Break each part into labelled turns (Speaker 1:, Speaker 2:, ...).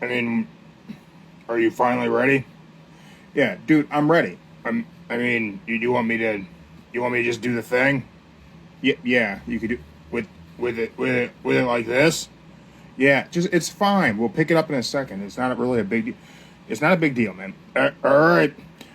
Speaker 1: I mean, are you finally ready? Yeah, dude, I'm ready. You want me to? You want me to just do the thing? Yeah. You could do with it like this. Yeah, just it's fine. We'll pick it up in a second. It's not really a big. It's not a big deal, man. All right.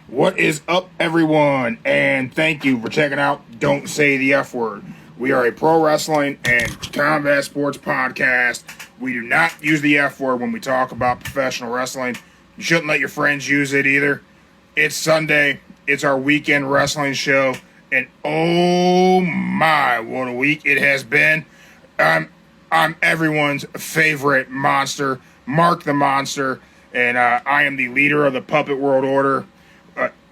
Speaker 1: What is up, everyone? And thank you for checking out Don't Say the F Word. We are a pro wrestling and combat sports podcast. We do not use the F word when we talk about professional wrestling. You shouldn't let your friends use it either. It's Sunday. It's our weekend wrestling show. And oh my, what a week it has been. I'm everyone's favorite monster, Mark the Monster, and I am the leader of the Puppet World Order.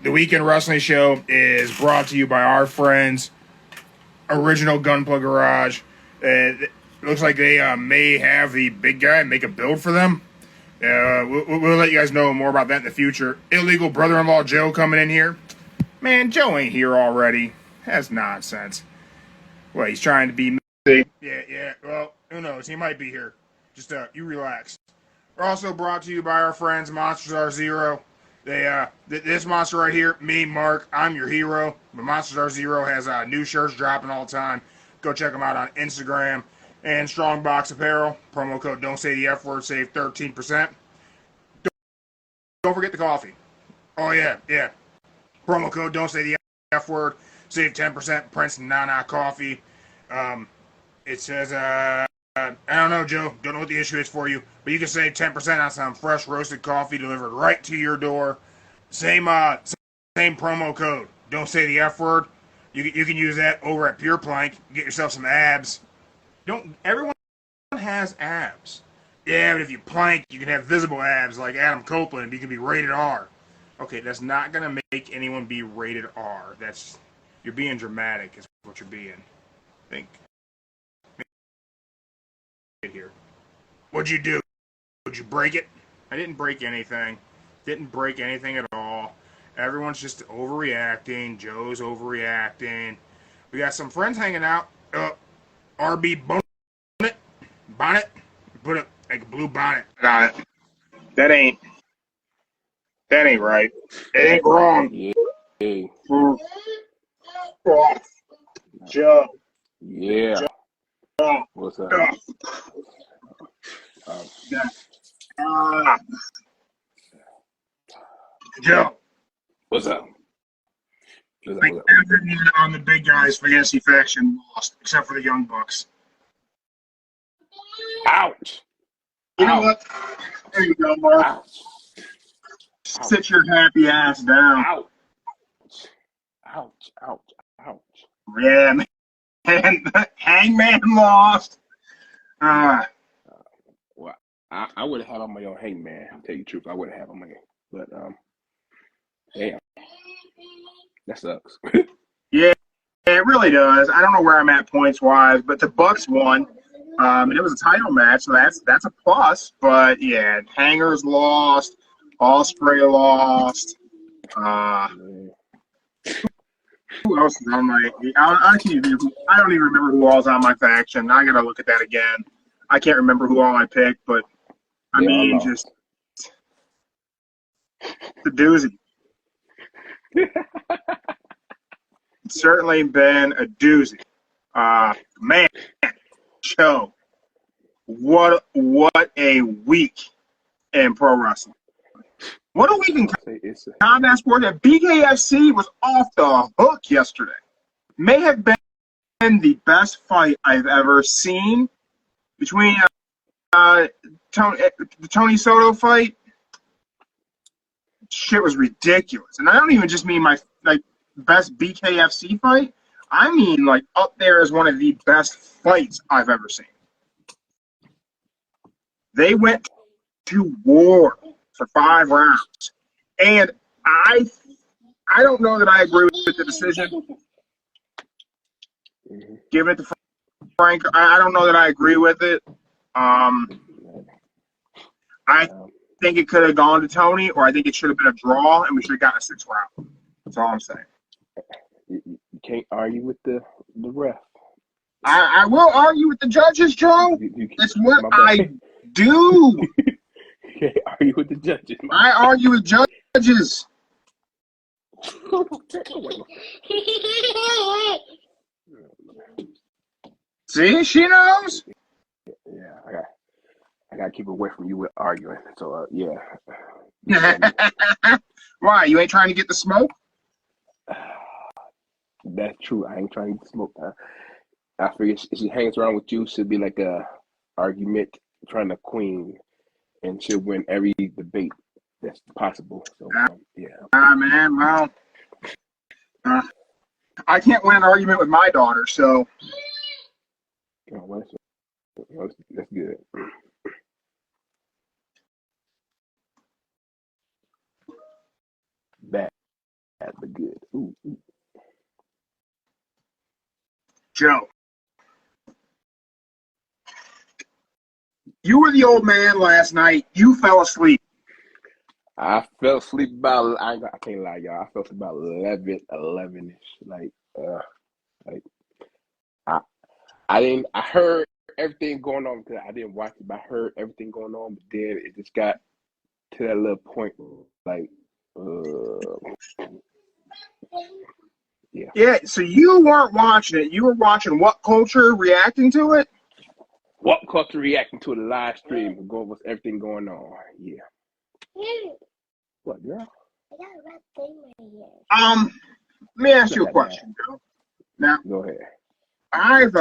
Speaker 1: The Weekend Wrestling Show is brought to you by our friends, Original Gunplug Garage. It looks like they may have the big guy make a build for them. We'll let you guys know more about that in the future. Illegal brother-in-law Joe coming in here. Man, Joe ain't here already. That's nonsense. Well, he's trying to be... Yeah. Well, who knows? He might be here. Just, you relax. We're also brought to you by our friends, Monsters Are Zero. This monster right here, me, Mark, I'm your hero. But Monsters Are Zero has new shirts dropping all the time. Go check them out on Instagram. And Strongbox Apparel. Promo code Don't Say the F Word. Save 13%. Don't forget the coffee. Oh, yeah. Promo code Don't Say the F Word. Save 10%. Prince Nana Coffee. It says, I don't know, Joe. Don't know what the issue is for you. But you can save 10% on some fresh roasted coffee delivered right to your door. Same promo code. Don't say the F word. You can use that over at Pure Plank. Get yourself some abs. Everyone has abs. Yeah, but if you plank, you can have visible abs like Adam Copeland. You can be rated R. Okay, that's not gonna make anyone be rated R. You're being dramatic. Is what you're being. Think. Here. What'd you do? Did you break it? I didn't break anything. Didn't break anything at all. Everyone's just overreacting. Joe's overreacting. We got some friends hanging out. RB bonnet. Put a blue bonnet on it. That ain't right. It ain't wrong.
Speaker 2: Yeah.
Speaker 1: Joe.
Speaker 2: Yeah.
Speaker 1: Joe.
Speaker 2: What's up?
Speaker 1: Joe.
Speaker 2: What's up?
Speaker 1: Everyone on the big guys fantasy faction lost, except for the Young Bucks.
Speaker 2: Ouch.
Speaker 1: You know what? There you go, Mark.
Speaker 2: Ouch.
Speaker 1: Sit your happy ass down.
Speaker 2: Ouch.
Speaker 1: Yeah, man. Hangman lost.
Speaker 2: Well, I would have had on my own Hangman. I'll tell you the truth. I would have had on my own. But, damn. That sucks.
Speaker 1: Yeah, it really does. I don't know where I'm at points-wise, but the Bucks won. And it was a title match, so that's a plus. But, yeah, Hangers lost. Ospreay lost. Who else is on my... I don't even remember who all's on my faction. I got to look at that again. I can't remember who all I picked, but, just... the doozy. It's certainly been a doozy. Man, show. What a week in pro wrestling. What a week in combat sport. That BKFC was off the hook yesterday. May have been the best fight I've ever seen between the Tony Soto fight. Shit was ridiculous. And I don't even just mean my best BKFC fight. I mean up there as one of the best fights I've ever seen. They went to war for 5 rounds. And I don't know that I agree with the decision. Giving it to Frank, I don't know that I agree with it. I think it could have gone to Tony, or I think it should have been a draw, and we should have gotten a 6th round. That's all I'm saying.
Speaker 2: You can't argue with the ref.
Speaker 1: I will argue with the judges, Joe. That's what I do.
Speaker 2: Yeah. argue with the judges.
Speaker 1: I argue with judges. See, she knows.
Speaker 2: Yeah, I gotta keep away from you with arguing. So yeah.
Speaker 1: Why? You ain't trying to get the smoke?
Speaker 2: That's true. I ain't trying to smoke. I figure if she hangs around with you, she'll be like a argument trying to queen, and she'll win every debate that's possible. So yeah.
Speaker 1: Man, well, I can't win an argument with my daughter, so.
Speaker 2: Oh, well, that's good. Bad, but good. Ooh.
Speaker 1: Joe, you were the old man last night. You fell asleep.
Speaker 2: I fell asleep about, I can't lie, y'all. I fell asleep about 11-ish. I heard everything going on because I didn't watch it, but I heard everything going on. But then it just got to that little point, yeah.
Speaker 1: Yeah, so you weren't watching it. You were watching What Culture reacting to it?
Speaker 2: What Culture reacting to the live stream, going with everything going on. Yeah. What, girl?
Speaker 3: I got a red thing right here.
Speaker 1: Let me ask you a question, Joe. Now,
Speaker 2: go ahead.
Speaker 1: I've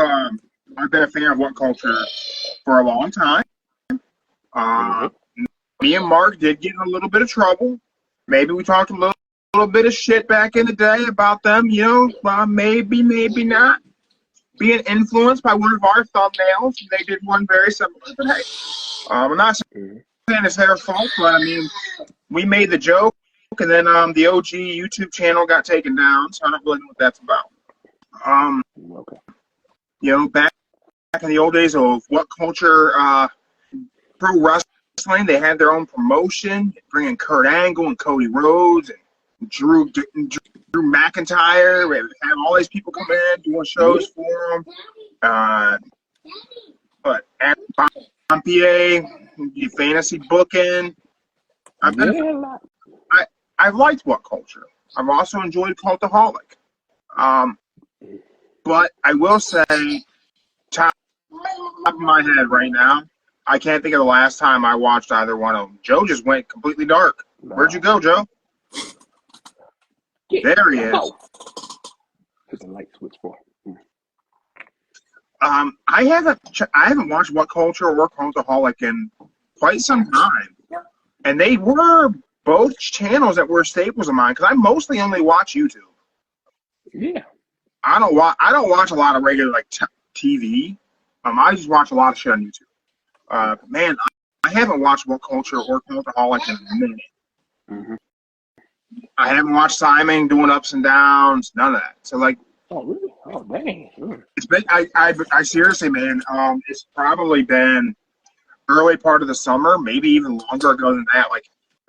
Speaker 1: been a fan of What Culture for a long time. Me and Mark did get in a little bit of trouble. Maybe we talked a little bit of shit back in the day about them, maybe not being influenced by one of our thumbnails. They did one very similar, but hey, I'm not saying it's their fault, but I mean, we made the joke, and then the OG YouTube channel got taken down, so I don't really know what that's about. Back in the old days of What Culture Pro Wrestling, they had their own promotion, bringing Kurt Angle and Cody Rhodes and Drew McIntyre. We had all these people come in doing shows for them. But at Pompier, fantasy booking. I've liked What Culture. I've also enjoyed Cultaholic. But I will say, top of my head right now, I can't think of the last time I watched either one of them. Joe just went completely dark. Where'd you go, Joe? There he is.
Speaker 2: Hit the light switch for.
Speaker 1: I haven't watched What Culture or Cultaholic in quite some time, and they were both channels that were staples of mine because I mostly only watch YouTube.
Speaker 2: Yeah.
Speaker 1: I don't watch a lot of regular TV. I just watch a lot of shit on YouTube. Man, I haven't watched What Culture or Cultaholic in a minute.
Speaker 2: Mm-hmm.
Speaker 1: I haven't watched Simon doing ups and downs, none of that. So
Speaker 2: oh really? Oh dang.
Speaker 1: It's been I seriously, man. It's probably been early part of the summer, maybe even longer ago than that.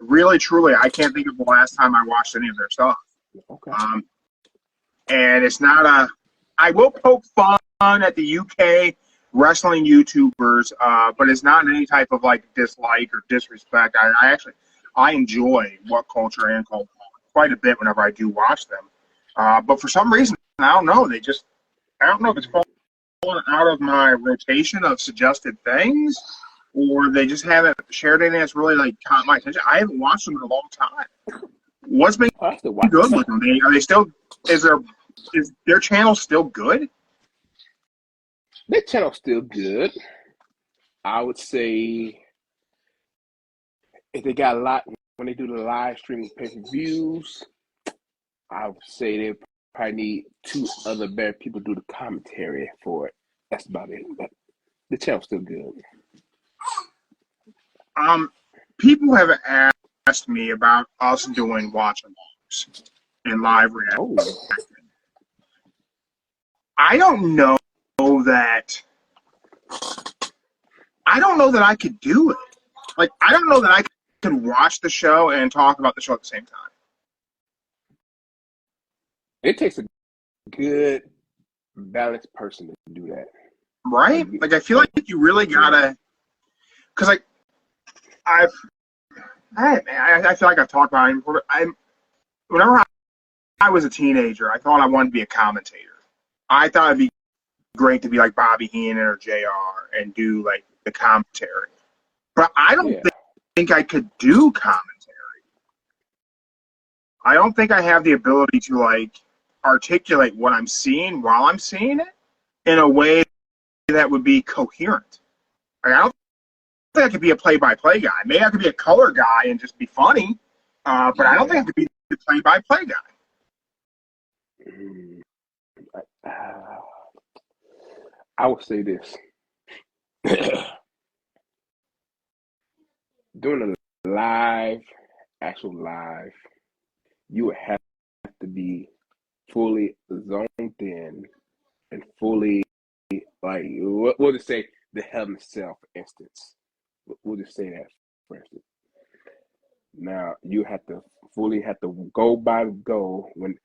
Speaker 1: Really, truly, I can't think of the last time I watched any of their stuff.
Speaker 2: Okay.
Speaker 1: And it's not I will poke fun at the UK wrestling YouTubers, but it's not any type of dislike or disrespect. I enjoy What Culture and Cultaholic quite a bit whenever I do watch them. But for some reason, I don't know. I don't know if it's falling out of my rotation of suggested things, or they just haven't shared anything that's really caught my attention. I haven't watched them in a long time. What's been good with them? Are they still? Is their channel still good?
Speaker 2: Their channel's still good. I would say if they got a lot when they do the live streaming pay-per-views, I would say they probably need 2 other better people to do the commentary for it. That's about it. But the channel's still good.
Speaker 1: People have asked me about us doing watch-alongs and live reaction. I don't know that I could do it. I don't know that I could watch the show and talk about the show at the same time.
Speaker 2: It takes a good, balanced person to do that.
Speaker 1: Right? I feel like you really gotta, because Hey, man, I feel like I've talked about him before. Whenever I was a teenager, I thought I wanted to be a commentator. I thought it'd be great to be like Bobby Heenan or JR and do like the commentary. But I don't think I could do commentary. I don't think I have the ability to like articulate what I'm seeing while I'm seeing it in a way that would be coherent. Like, I don't think I could be a play-by-play guy. Maybe I could be a color guy and just be funny, but I don't think I could be the play-by-play guy.
Speaker 2: I would say this. Doing a actual live, you would have to be fully zoned in and fully, like, we'll just say the Hell in a Cell, for instance. We'll just say that, for instance. Now, you have to go by the go when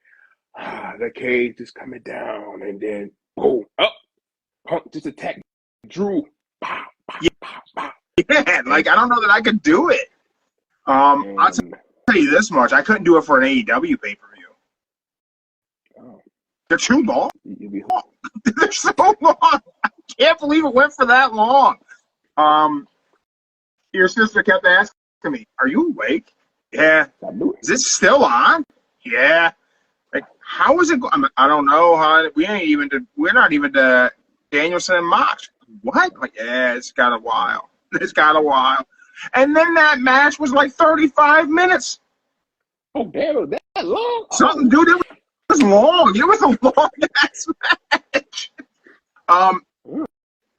Speaker 2: the cage is coming down, and then, boom, up, Punk just attack Drew. Pow, pow, pow, pow.
Speaker 1: Yeah, like, I don't know that I could do it. I'll tell you this much. I couldn't do it for an AEW pay-per-view.
Speaker 2: Oh.
Speaker 1: They're too long. They're so long. I can't believe it went for that long. Your sister kept asking me, "Are you awake?" Yeah. Is it still on? Yeah. Like, how is it going? I don't know, hon. We're not even to Danielson and Mox. What? Like, yeah, it's got a while. It's got a while. And then that match was like 35 minutes.
Speaker 2: Oh, damn, it was that long?
Speaker 1: Something, dude, it was long. It was a long-ass match.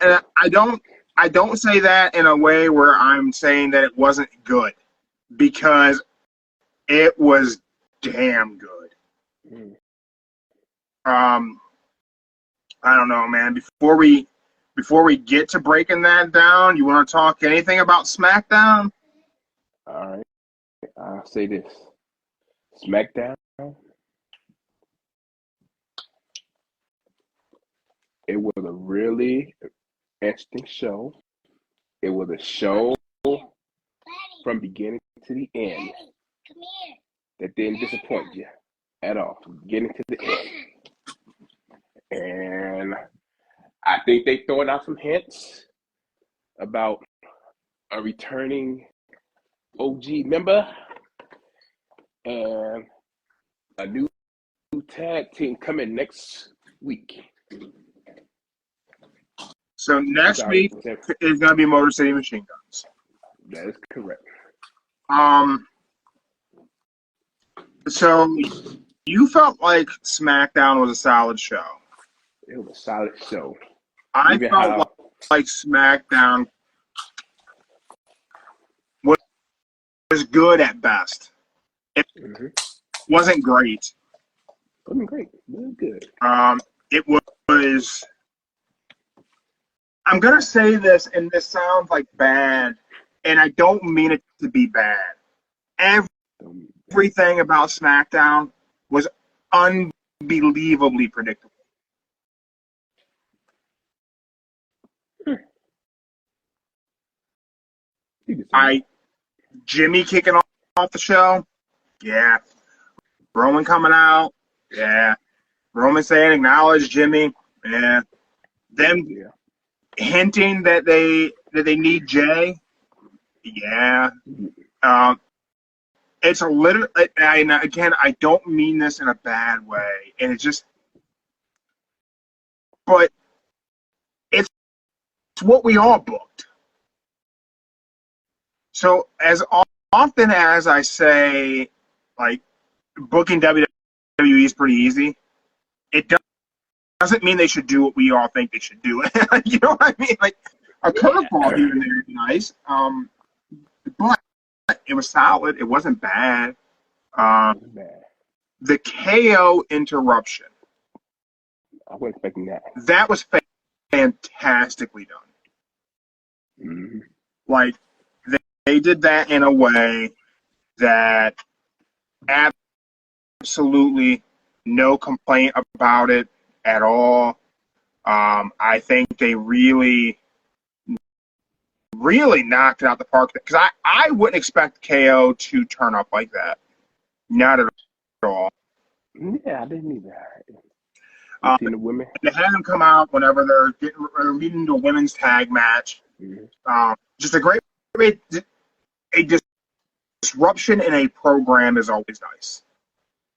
Speaker 1: And I don't say that in a way where I'm saying that it wasn't good, because it was damn good. I don't know, man. Before we get to breaking that down, you want to talk anything about SmackDown?
Speaker 2: All right. I'll say this. SmackDown, it was a really interesting show. It was a show from beginning to the end that didn't disappoint you at all, from beginning to the end. And I think they throwing out some hints about a returning OG member and a new tag team coming next week.
Speaker 1: So next week is going to be Motor City Machine Guns.
Speaker 2: That is correct.
Speaker 1: So you felt like SmackDown was a solid show.
Speaker 2: It was a solid show.
Speaker 1: I felt like SmackDown was good at best. It wasn't great.
Speaker 2: It wasn't great. It was good.
Speaker 1: It was. I'm gonna say this, and this sounds like bad, and I don't mean it to be bad. Everything about SmackDown was unbelievably predictable. Jimmy kicking off the show, yeah. Roman coming out, yeah. Roman saying acknowledge Jimmy, yeah. Them hinting that they need Jay, yeah. It's a little. And again, I don't mean this in a bad way, and it's just, but it's what we all booked. So as often as I say, like, booking WWE is pretty easy, it doesn't mean they should do what we all think they should do. You know what I mean? Like, a curveball here and there is nice, but it was solid. It wasn't bad. The KO interruption.
Speaker 2: I wasn't expecting that.
Speaker 1: That was fantastically done.
Speaker 2: Mm-hmm.
Speaker 1: Like, they did that in a way that absolutely no complaint about it at all. I think they really really knocked it out the park. Because I wouldn't expect KO to turn up like that. Not at all.
Speaker 2: Yeah, I didn't either.
Speaker 1: Seen the women. They had them come out whenever they're leading to a women's tag match. Mm-hmm. Just a great disruption in a program is always nice,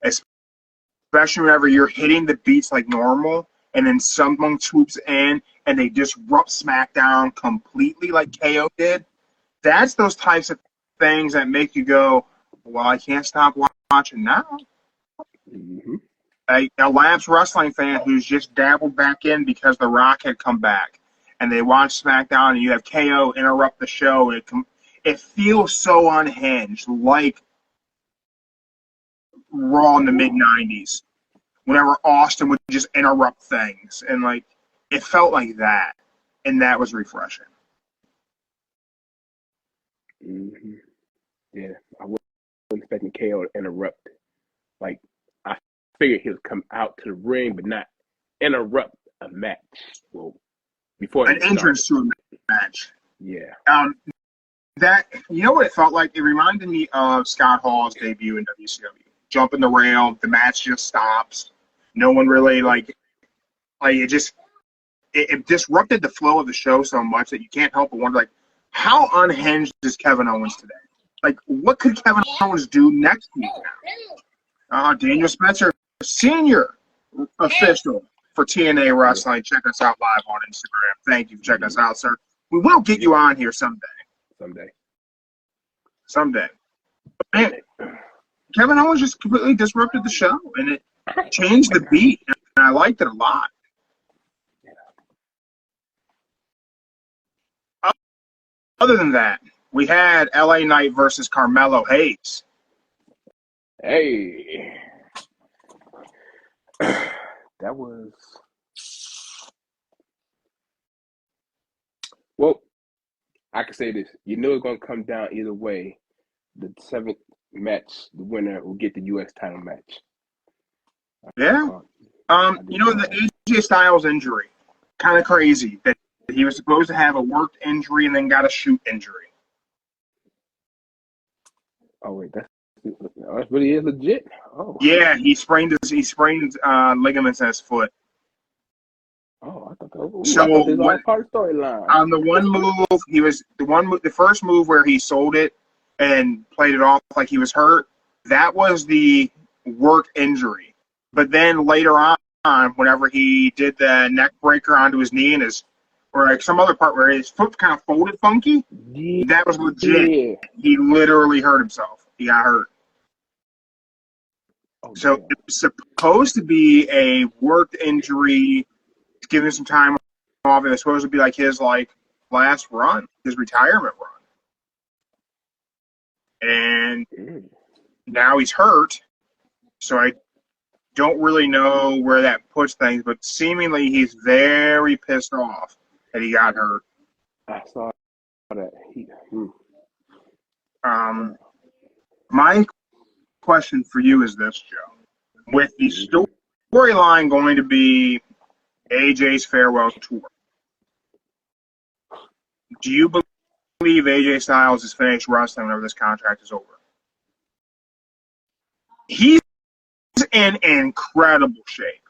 Speaker 1: especially whenever you're hitting the beats like normal, and then someone swoops in and they disrupt SmackDown completely like KO did. That's those types of things that make you go, well, I can't stop watching now. Mm-hmm. A lapsed wrestling fan who's just dabbled back in because The Rock had come back, and they watch SmackDown, and you have KO interrupt the show. It feels so unhinged, like Raw in the mid-'90s, whenever Austin would just interrupt things. And, like, it felt like that, and that was refreshing.
Speaker 2: Mm-hmm. Yeah, I wasn't expecting KO to interrupt. Like, I figured he would come out to the ring, but not interrupt a match. Well, before
Speaker 1: an entrance to a match.
Speaker 2: Yeah.
Speaker 1: That, you know what it felt like? It reminded me of Scott Hall's debut in WCW. Jump in the rail, the match just stops. No one really it disrupted the flow of the show so much that you can't help but wonder, like, how unhinged is Kevin Owens today? Like, what could Kevin Owens do next week now? Daniel Spencer, senior official for TNA Wrestling. Check us out live on Instagram. Thank you for checking us out, sir. We will get you on here someday. Someday. Man, Kevin Owens just completely disrupted the show, and it changed the beat, and I liked it a lot. Other than that, we had LA Knight versus Carmelo Hayes.
Speaker 2: Hey. That was... Well, I can say this. You know it's going to come down either way. The 7th match, the winner will get the U.S. title match.
Speaker 1: Yeah. The AJ Styles injury, kind of crazy that he was supposed to have a work injury and then got a shoot injury.
Speaker 2: Oh, wait, that really is legit? Oh.
Speaker 1: Yeah, he sprained ligaments in his foot.
Speaker 2: Oh, I thought that was
Speaker 1: all
Speaker 2: part of the storyline.
Speaker 1: On the one move, the first move where he sold it and played it off like he was hurt. That was the work injury. But then later on, whenever he did the neck breaker onto his knee or like some other part where his foot kind of folded funky, that was legit. Yeah. He literally hurt himself. He got hurt. Oh, so it was supposed to be a work injury. Give him some time off, and it's supposed to be like his last run, his retirement run. And now he's hurt, so I don't really know where that puts things, but seemingly he's very pissed off that he got hurt.
Speaker 2: I saw that.
Speaker 1: My question for you is this, Joe. With the storyline going to be AJ's farewell tour, do you believe AJ Styles is finished wrestling whenever this contract is over? He's in incredible shape.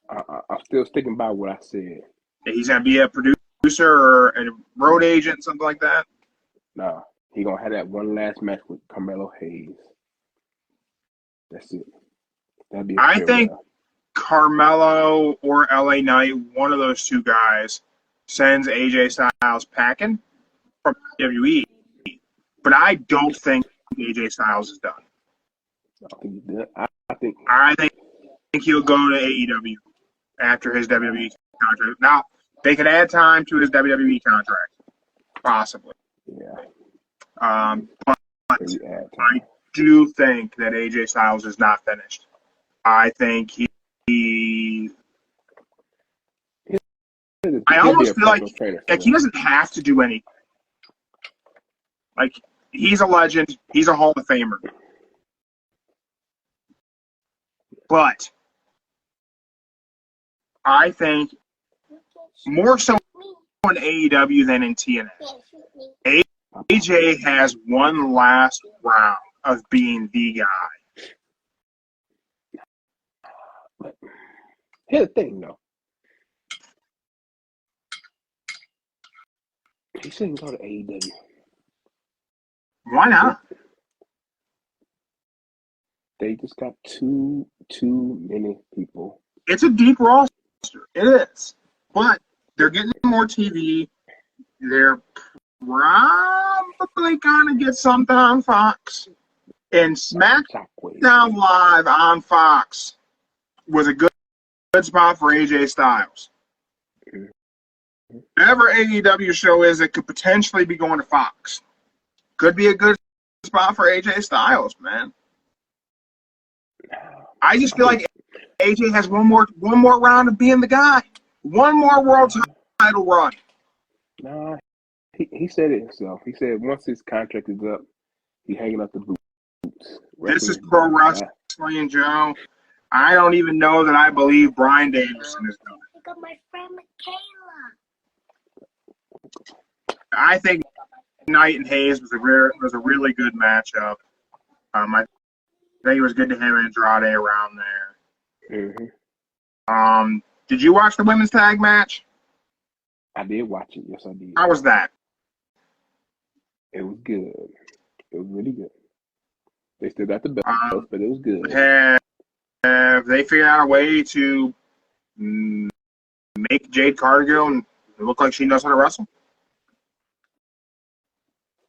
Speaker 2: I'm still sticking by what I said.
Speaker 1: He's going to be a producer or a road agent, something like that?
Speaker 2: No, he's going to have that one last match with Carmelo Hayes. That's it. That'd be
Speaker 1: I think Carmelo or LA Knight, one of those two guys, sends AJ Styles packing from WWE. But I don't think AJ Styles is done. I think he'll go to AEW after his WWE contract. Now, they could add time to his WWE contract, possibly.
Speaker 2: Yeah.
Speaker 1: But I do think that AJ Styles is not finished. I think I almost feel like he doesn't have to do anything. Like, he's a legend. He's a Hall of Famer. But I think more so in AEW than in TNA. AJ has one last round of being the guy.
Speaker 2: Here's the thing, though. He shouldn't go to AEW.
Speaker 1: Why not?
Speaker 2: They just got too many people.
Speaker 1: It's a deep roster. It is. But they're getting more TV. They're probably going to get something on Fox. And SmackDown Live on Fox was a good spot for AJ Styles. Whatever AEW show is, it could potentially be going to Fox. Could be a good spot for AJ Styles, man. I just feel like AJ has one more round of being the guy. One more world title run.
Speaker 2: Nah, he said it himself. He said once his contract is up, he's hanging up the boots.
Speaker 1: This is pro wrestling, Joe. I don't even know that I believe Bryan Danielson is going.
Speaker 3: I got my friend Michaela.
Speaker 1: I think Knight and Hayes was a really good matchup. I think it was good to have Andrade around there.
Speaker 2: Mm-hmm.
Speaker 1: Did you watch the women's tag match?
Speaker 2: I did watch it. Yes, I did.
Speaker 1: How was that?
Speaker 2: It was good. It was really good. They still got the belt, but it was good.
Speaker 1: Have they figured out a way to make Jade Cargill and look like she knows how to wrestle?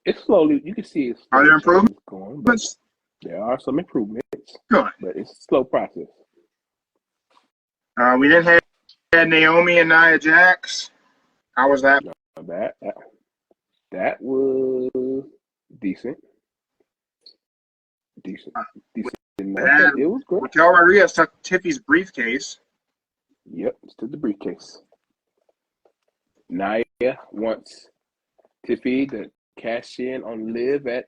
Speaker 2: It's slowly. You can see it.
Speaker 1: Are there improvements?
Speaker 2: Going, but there are some improvements.
Speaker 1: Good.
Speaker 2: But it's a slow process.
Speaker 1: We then had Naomi and Nia Jax. How was that?
Speaker 2: That was decent. Decent. It was good.
Speaker 1: Raquel Rodriguez took Tiffy's briefcase.
Speaker 2: Yep, took the briefcase. Nia wants Tiffy to cash in on Liv at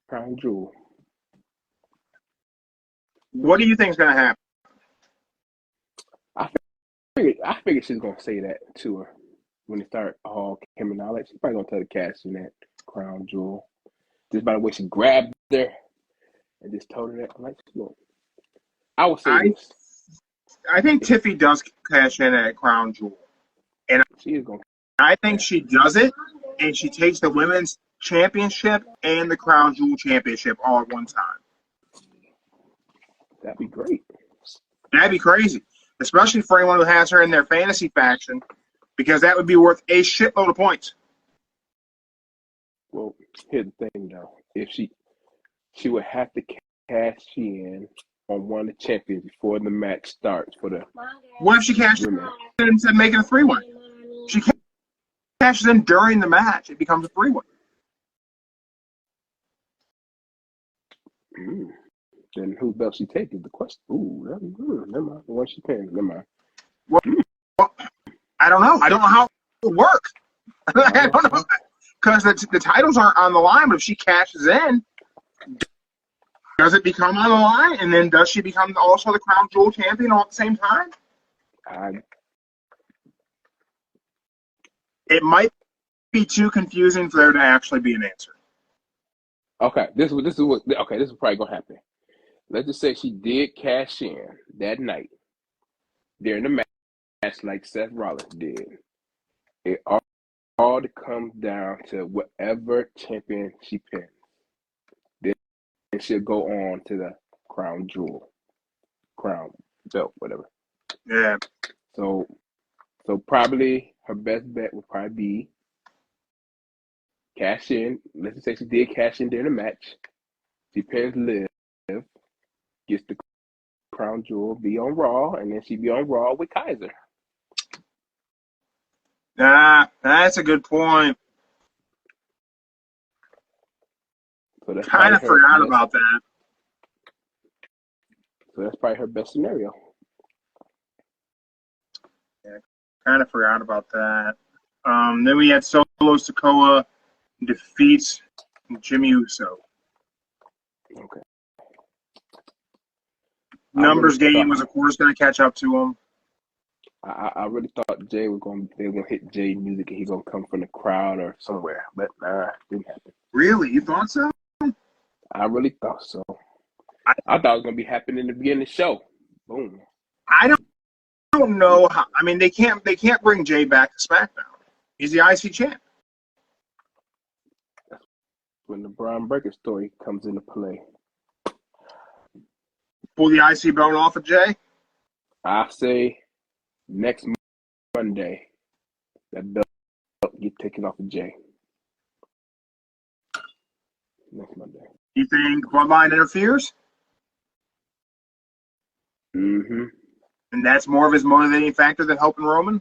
Speaker 2: Crown Jewel.
Speaker 1: What do you think is going to happen?
Speaker 2: I figured she's going to say that to her when they start all coming out. Like, she's probably going to tell the cash in at Crown Jewel. Just by the way she grabbed her and just told her that. I'm like, look, I would say this.
Speaker 1: I think Tiffy does cash in at Crown Jewel. And
Speaker 2: she is going.
Speaker 1: I think she does it, and she takes the women's championship and the Crown Jewel championship all at one time.
Speaker 2: That'd be great.
Speaker 1: That'd be crazy, especially for anyone who has her in their fantasy faction, because that would be worth a shitload of points.
Speaker 2: Well, here's the thing, though. If she would have to cash in on one of the champions before the match starts for the.
Speaker 1: What if she cashed in instead of making a 3-way? She cashes in during the match. It becomes a 3-way.
Speaker 2: Then whose belt she take is the question. Ooh, that'd be good. Never mind. The one she paying. Never mind.
Speaker 1: Well, I don't know. I don't know how it will work. I don't know. Because the titles aren't on the line, but if she cashes in, does it become on the line? And then does she become also the Crown Jewel champion all at the same time? It might be too confusing for there to actually be an answer.
Speaker 2: Okay, this is probably gonna happen. Let's just say she did cash in that night during the match, like Seth Rollins did. It all comes down to whatever champion she pins. Then she'll go on to the Crown Jewel, Crown belt, whatever.
Speaker 1: Yeah.
Speaker 2: So probably her best bet would probably be cash in. Let's just say she did cash in during the match. She pins Liv, gets the Crown Jewel, be on Raw, and then she be on Raw with Kaiser.
Speaker 1: That's a good point.
Speaker 2: So
Speaker 1: kind of forgot about that.
Speaker 2: So that's probably her best scenario.
Speaker 1: Yeah, kind of forgot about that. Then we had Solo Sikoa defeats Jimmy Uso.
Speaker 2: Okay.
Speaker 1: Numbers game was, of course, going to catch up to him.
Speaker 2: I really thought they were gonna hit Jay music and he's gonna come from the crowd or somewhere, but nah, didn't happen.
Speaker 1: Really? You thought so?
Speaker 2: I really thought so. I thought it was gonna be happening in the beginning of the show. Boom.
Speaker 1: I don't know how. I mean, they can't bring Jay back to SmackDown. He's the IC champ.
Speaker 2: When the Braun Breaker story comes into play,
Speaker 1: Pull the IC belt off of Jay.
Speaker 2: I say next Monday that belt get taken off of Jay. Next Monday.
Speaker 1: You think Bloodline interferes?
Speaker 2: Mm-hmm.
Speaker 1: And that's more of his motivating factor than helping Roman?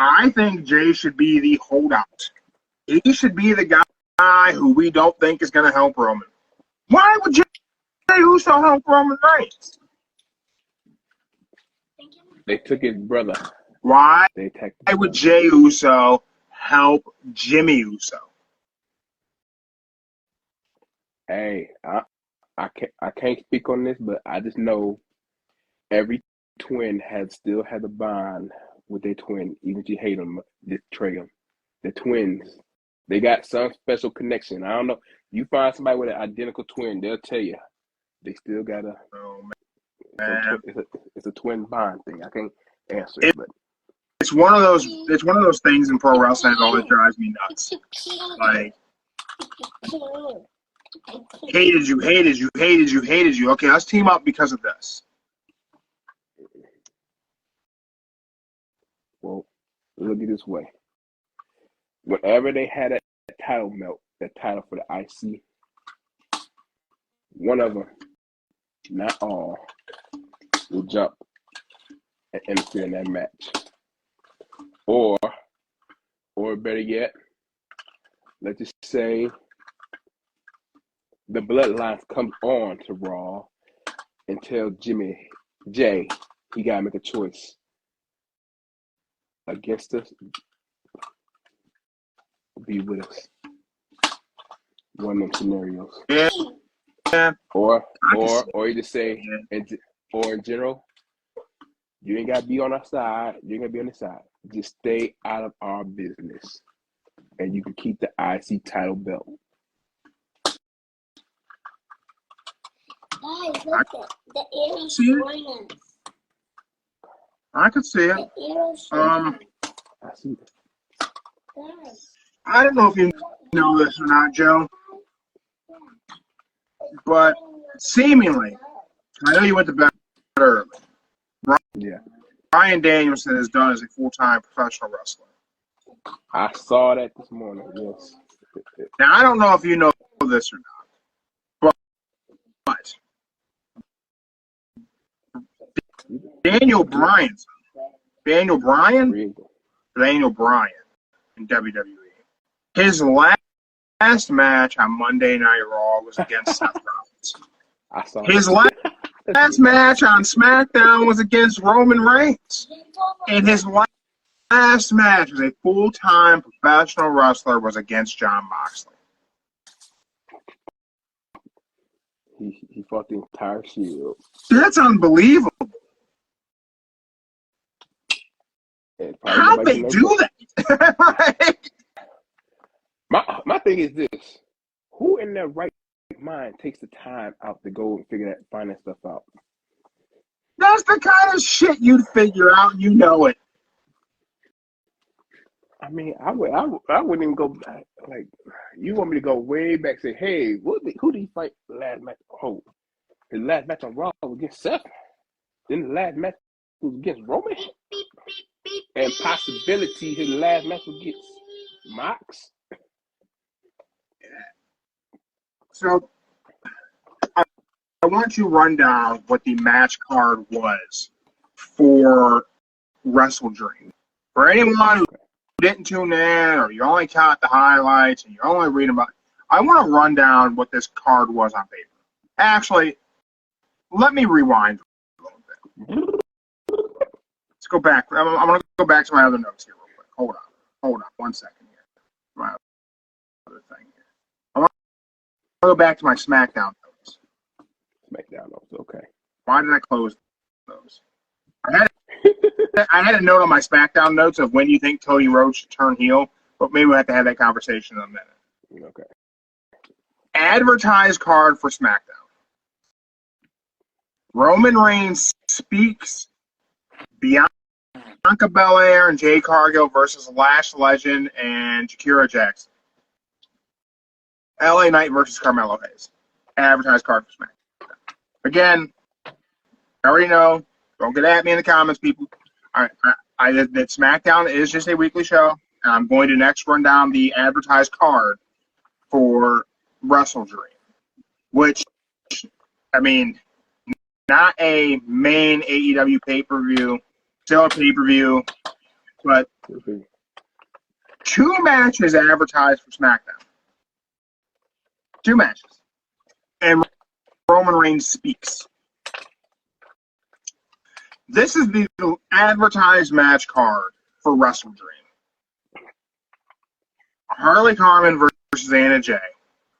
Speaker 1: I think Jay should be the holdout. He should be the guy who we don't think is going to help Roman. Why would Jay Uso help Roman Reigns?
Speaker 2: They took his brother.
Speaker 1: Why
Speaker 2: They attacked.
Speaker 1: Why would Jay Uso help Jimmy Uso?
Speaker 2: Hey, I can't speak on this, but I just know every twin still had a bond with their twin, even if you hate them, betray them. The twins, they got some special connection. I don't know. You find somebody with an identical twin, they'll tell you they still got a.
Speaker 1: Oh, man.
Speaker 2: It's a twin bond thing. I can't answer it, but
Speaker 1: It's one of those things in pro wrestling that always drives me nuts. Like, hated you. Okay, let's team up because of this.
Speaker 2: well, look at it this way. Whenever they had that title for the IC, one of them, not all, will jump and interfere in that match. Or better yet, let's just say the bloodlines comes on to Raw and tell Jay, he gotta make a choice against us, be with us. One of them scenarios.
Speaker 1: Yeah.
Speaker 2: Or you just say, or in general, you ain't gotta be on our side. You ain't gotta be on the side. Just stay out of our business, and you can keep the IC title belt.
Speaker 3: Guys, look at the arrow
Speaker 1: See it?
Speaker 3: showing us.
Speaker 1: I could see it.
Speaker 3: The arrow showing us.
Speaker 2: I see that.
Speaker 3: Guys.
Speaker 1: I don't know if you know this or not, Joe, but seemingly, I know you went to bed early.
Speaker 2: Yeah,
Speaker 1: Bryan Danielson is done as a full-time professional wrestler.
Speaker 2: I saw that this morning. Yes.
Speaker 1: Now, I don't know if you know this or not, but Daniel Bryan in WWE. His last match on Monday Night Raw was against Seth Rollins.
Speaker 2: I saw
Speaker 1: His last match on SmackDown was against Roman Reigns. And his last match as a full-time professional wrestler was against Jon Moxley.
Speaker 2: He fought the entire Shield.
Speaker 1: That's unbelievable. How'd they do that?
Speaker 2: My thing is this: who in their right mind takes the time out to go and find that stuff out?
Speaker 1: That's the kind of shit you'd figure out. You know it.
Speaker 2: I mean, I wouldn't even go back. Like, you want me to go way back? Say, hey, who did he fight the last match? Oh, his last match on Raw was against Seth. Then the last match was against Roman. And possibility his last match was against Mox.
Speaker 1: So, I want you to run down what the match card was for WrestleDream. For anyone who didn't tune in, or you only caught the highlights and you're only reading about it, I want to run down what this card was on paper. Actually, let me rewind a little bit. Let's go back. I'm going to go back to my other notes here real quick. Hold on 1 second here. My other thing here. I want to go back to my SmackDown notes.
Speaker 2: SmackDown notes, okay.
Speaker 1: Why did I close those. I had a note on my SmackDown notes of when you think Cody Rhodes should turn heel, but maybe we'll have to have that conversation in a minute.
Speaker 2: Okay.
Speaker 1: Advertised card for SmackDown. Roman Reigns speaks, Bianca Belair and Jade Cargill versus Lash Legend and Shakira Jackson. LA Knight versus Carmelo Hayes. Advertised card for SmackDown. Again, I already know. Don't get at me in the comments, people. That SmackDown is just a weekly show, and I'm going to next run down the advertised card for WrestleDream, which, I mean, not a main AEW pay-per-view, still a pay-per-view, but 2 matches advertised for SmackDown. 2 matches. And Roman Reigns speaks. This is the advertised match card for WrestleDream. Harley Carmen versus Anna Jay.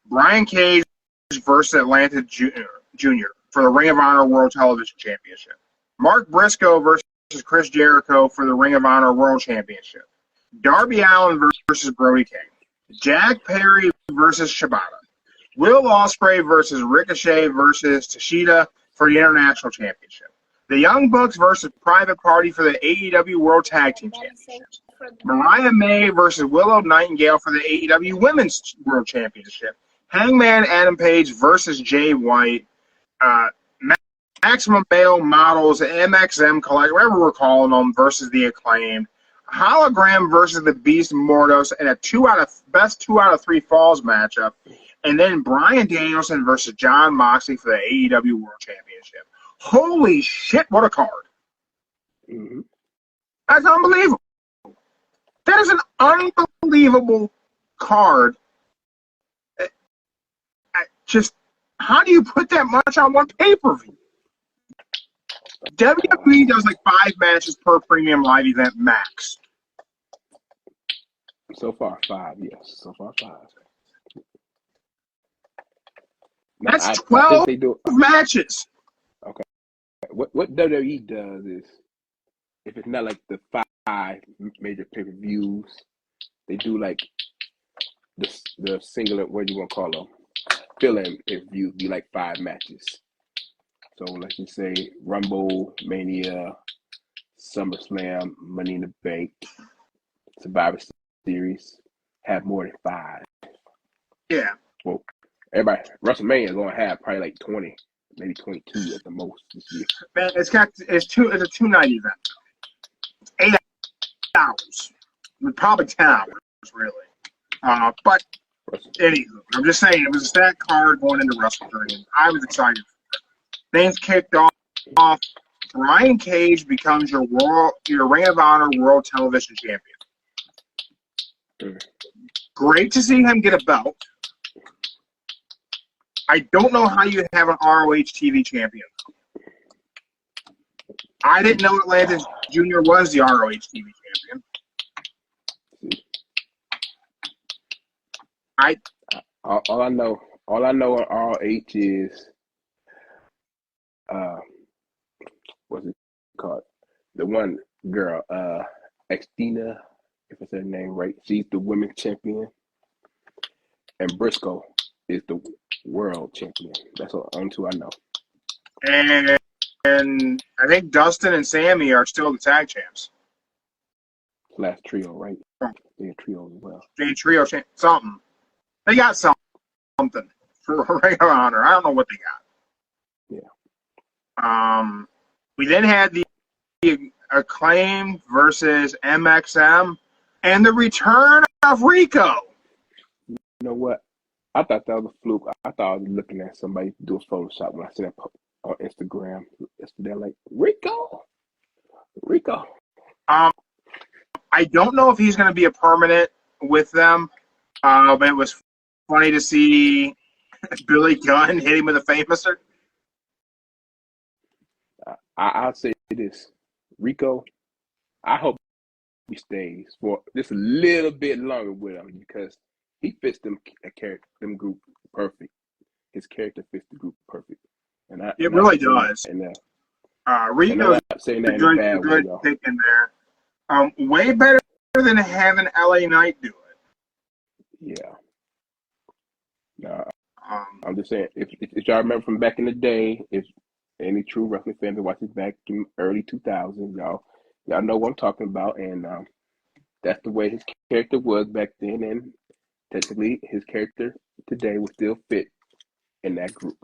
Speaker 1: Brian Cage versus Atlanta Jr. for the Ring of Honor World Television Championship. Mark Briscoe versus Chris Jericho for the Ring of Honor World Championship. Darby Allin versus Brody King. Jack Perry versus Shibata. Will Ospreay versus Ricochet versus Tashida for the International Championship. The Young Bucks versus Private Party for the AEW World Tag Team Championship. Mariah May versus Willow Nightingale for the AEW Women's World Championship. Hangman Adam Page versus Jay White. Maximum Male Models, MXM Collect, whatever we're calling them, versus the Acclaimed. Hologram versus the Beast Mordos in a best 2 out of 3 falls matchup. And then Bryan Danielson versus Jon Moxley for the AEW World Championship. Holy shit, what a card.
Speaker 2: Mm-hmm.
Speaker 1: That's unbelievable. That is an unbelievable card. How do you put that much on one pay-per-view? WWE does like 5 matches per premium live event max.
Speaker 2: So far, 5, yes. So far, 5.
Speaker 1: That's 12
Speaker 2: they do,
Speaker 1: matches.
Speaker 2: Okay. What WWE does is, if it's not like the 5 major pay-per-views, they do like the singular, what do you want to call them? Fill-in pay-per-views be like 5 matches. So let's just say Rumble, Mania, SummerSlam, Money in the Bank, Survivor Series have more than 5.
Speaker 1: Yeah.
Speaker 2: Well, everybody, WrestleMania is going to have probably like 20, maybe 22 at the most this year.
Speaker 1: Man, it's a 2-night event. It's 8 hours. Probably 10 hours, really. But anywho, I'm just saying, it was a stat card going into WrestleDream. I was excited. Things kicked off. Brian Cage becomes your Ring of Honor World Television Champion. Great to see him get a belt. I don't know how you have an ROH TV champion. I didn't know Atlantis Jr. was the ROH TV champion.
Speaker 2: All I know on ROH is what's it called? The one girl, Xtina, if I said her name right, she's the women's champion, and Briscoe is the world champion. That's all only 2 I know.
Speaker 1: And I think Dustin and Sammy are still the tag champs.
Speaker 2: Last trio, right? They're a trio as well.
Speaker 1: They trio something. They got something for Ring of Honor. I don't know what they got.
Speaker 2: Yeah.
Speaker 1: We then had the Acclaim versus MXM and the return of Rico.
Speaker 2: You know what? I thought that was a fluke. I thought I was looking at somebody do a Photoshop when I see that on Instagram yesterday. Like, Rico.
Speaker 1: I don't know if he's going to be a permanent with them. But it was funny to see Billy Gunn hit him with a famouser.
Speaker 2: I'll say this. Rico, I hope he stays for just a little bit longer with him because he fits them group perfect. His character fits the group perfect. And
Speaker 1: it really does.
Speaker 2: And I'm
Speaker 1: Rito's
Speaker 2: not saying
Speaker 1: a
Speaker 2: that in a
Speaker 1: good,
Speaker 2: bad way,
Speaker 1: good
Speaker 2: though.
Speaker 1: pick in there. Way better than having LA Knight do it.
Speaker 2: Yeah. No,
Speaker 1: Um,
Speaker 2: I'm just saying, if y'all remember from back in the day, if any true wrestling fans that watched it back in early 2000s, y'all know what I'm talking about, and that's the way his character was back then, and technically his character today would still fit in that group.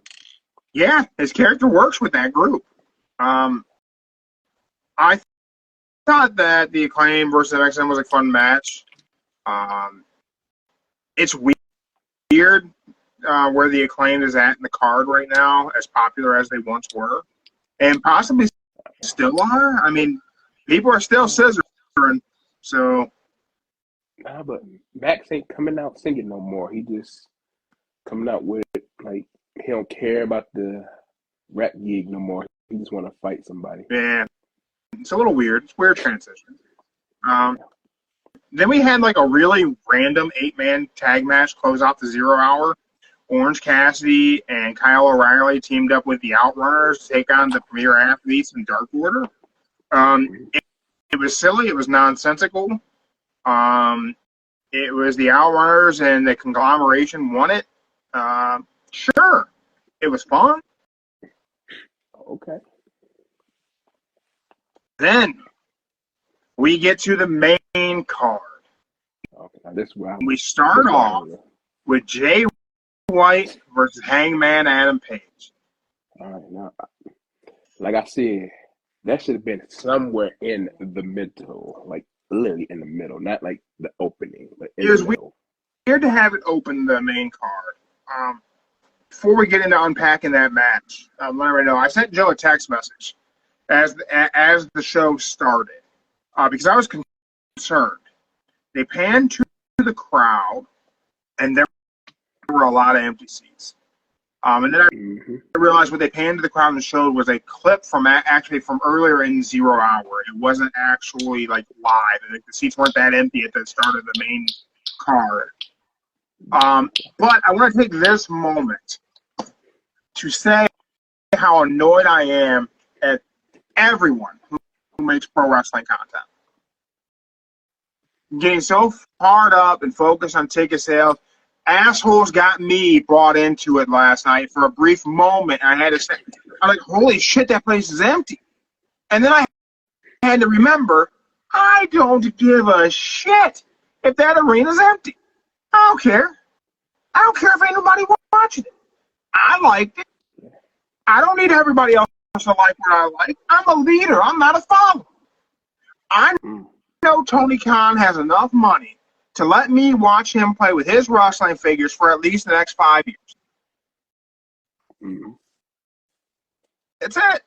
Speaker 1: yeah, his character works with that group. I thought that the Acclaim versus XM was a fun match. It's weird where the Acclaim is at in the card right now, as popular as they once were, and possibly still are. I mean, people are still scissoring, so.
Speaker 2: Nah, but Max ain't coming out singing no more. He just coming out with, like, he don't care about the rap gig no more. He just want to fight somebody.
Speaker 1: Yeah, it's a little weird. It's a weird transition. Then we had like a really random 8-man tag match close out the 0 hour. Orange Cassidy and Kyle O'Reilly teamed up with the Outrunners to take on the Premier Athletes in Dark Order. It was silly. It was nonsensical. It was the Outrunners and the conglomeration won it. Sure, it was fun.
Speaker 2: Okay.
Speaker 1: Then we get to the main card.
Speaker 2: Okay. Now this is where
Speaker 1: We start off with Jay White versus Hangman Adam Page.
Speaker 2: All right. Now, like I said, that should have been somewhere in the middle, like literally in the middle, not like the opening, but in the middle.
Speaker 1: Weird to have it open the main card. Before we get into unpacking that match, let everybody know I sent Joe a text message as the show started because I was concerned. They panned to the crowd, and there were a lot of empty seats. And then I realized what they panned to the crowd and showed was a clip from earlier in 0 hour. It wasn't actually like live. The seats weren't that empty at the start of the main card. But I want to take this moment to say how annoyed I am at everyone who makes pro wrestling content. Getting so fired up and focused on ticket sales, assholes got me brought into it last night for a brief moment. I had to say, I'm like, holy shit, that place is empty. And then I had to remember, I don't give a shit if that arena's empty. I don't care. I don't care if ain't nobody watching it. I liked it. I don't need everybody else to like what I like. I'm a leader. I'm not a follower. I know Tony Khan has enough money to let me watch him play with his wrestling figures for at least the next 5 years. That's it.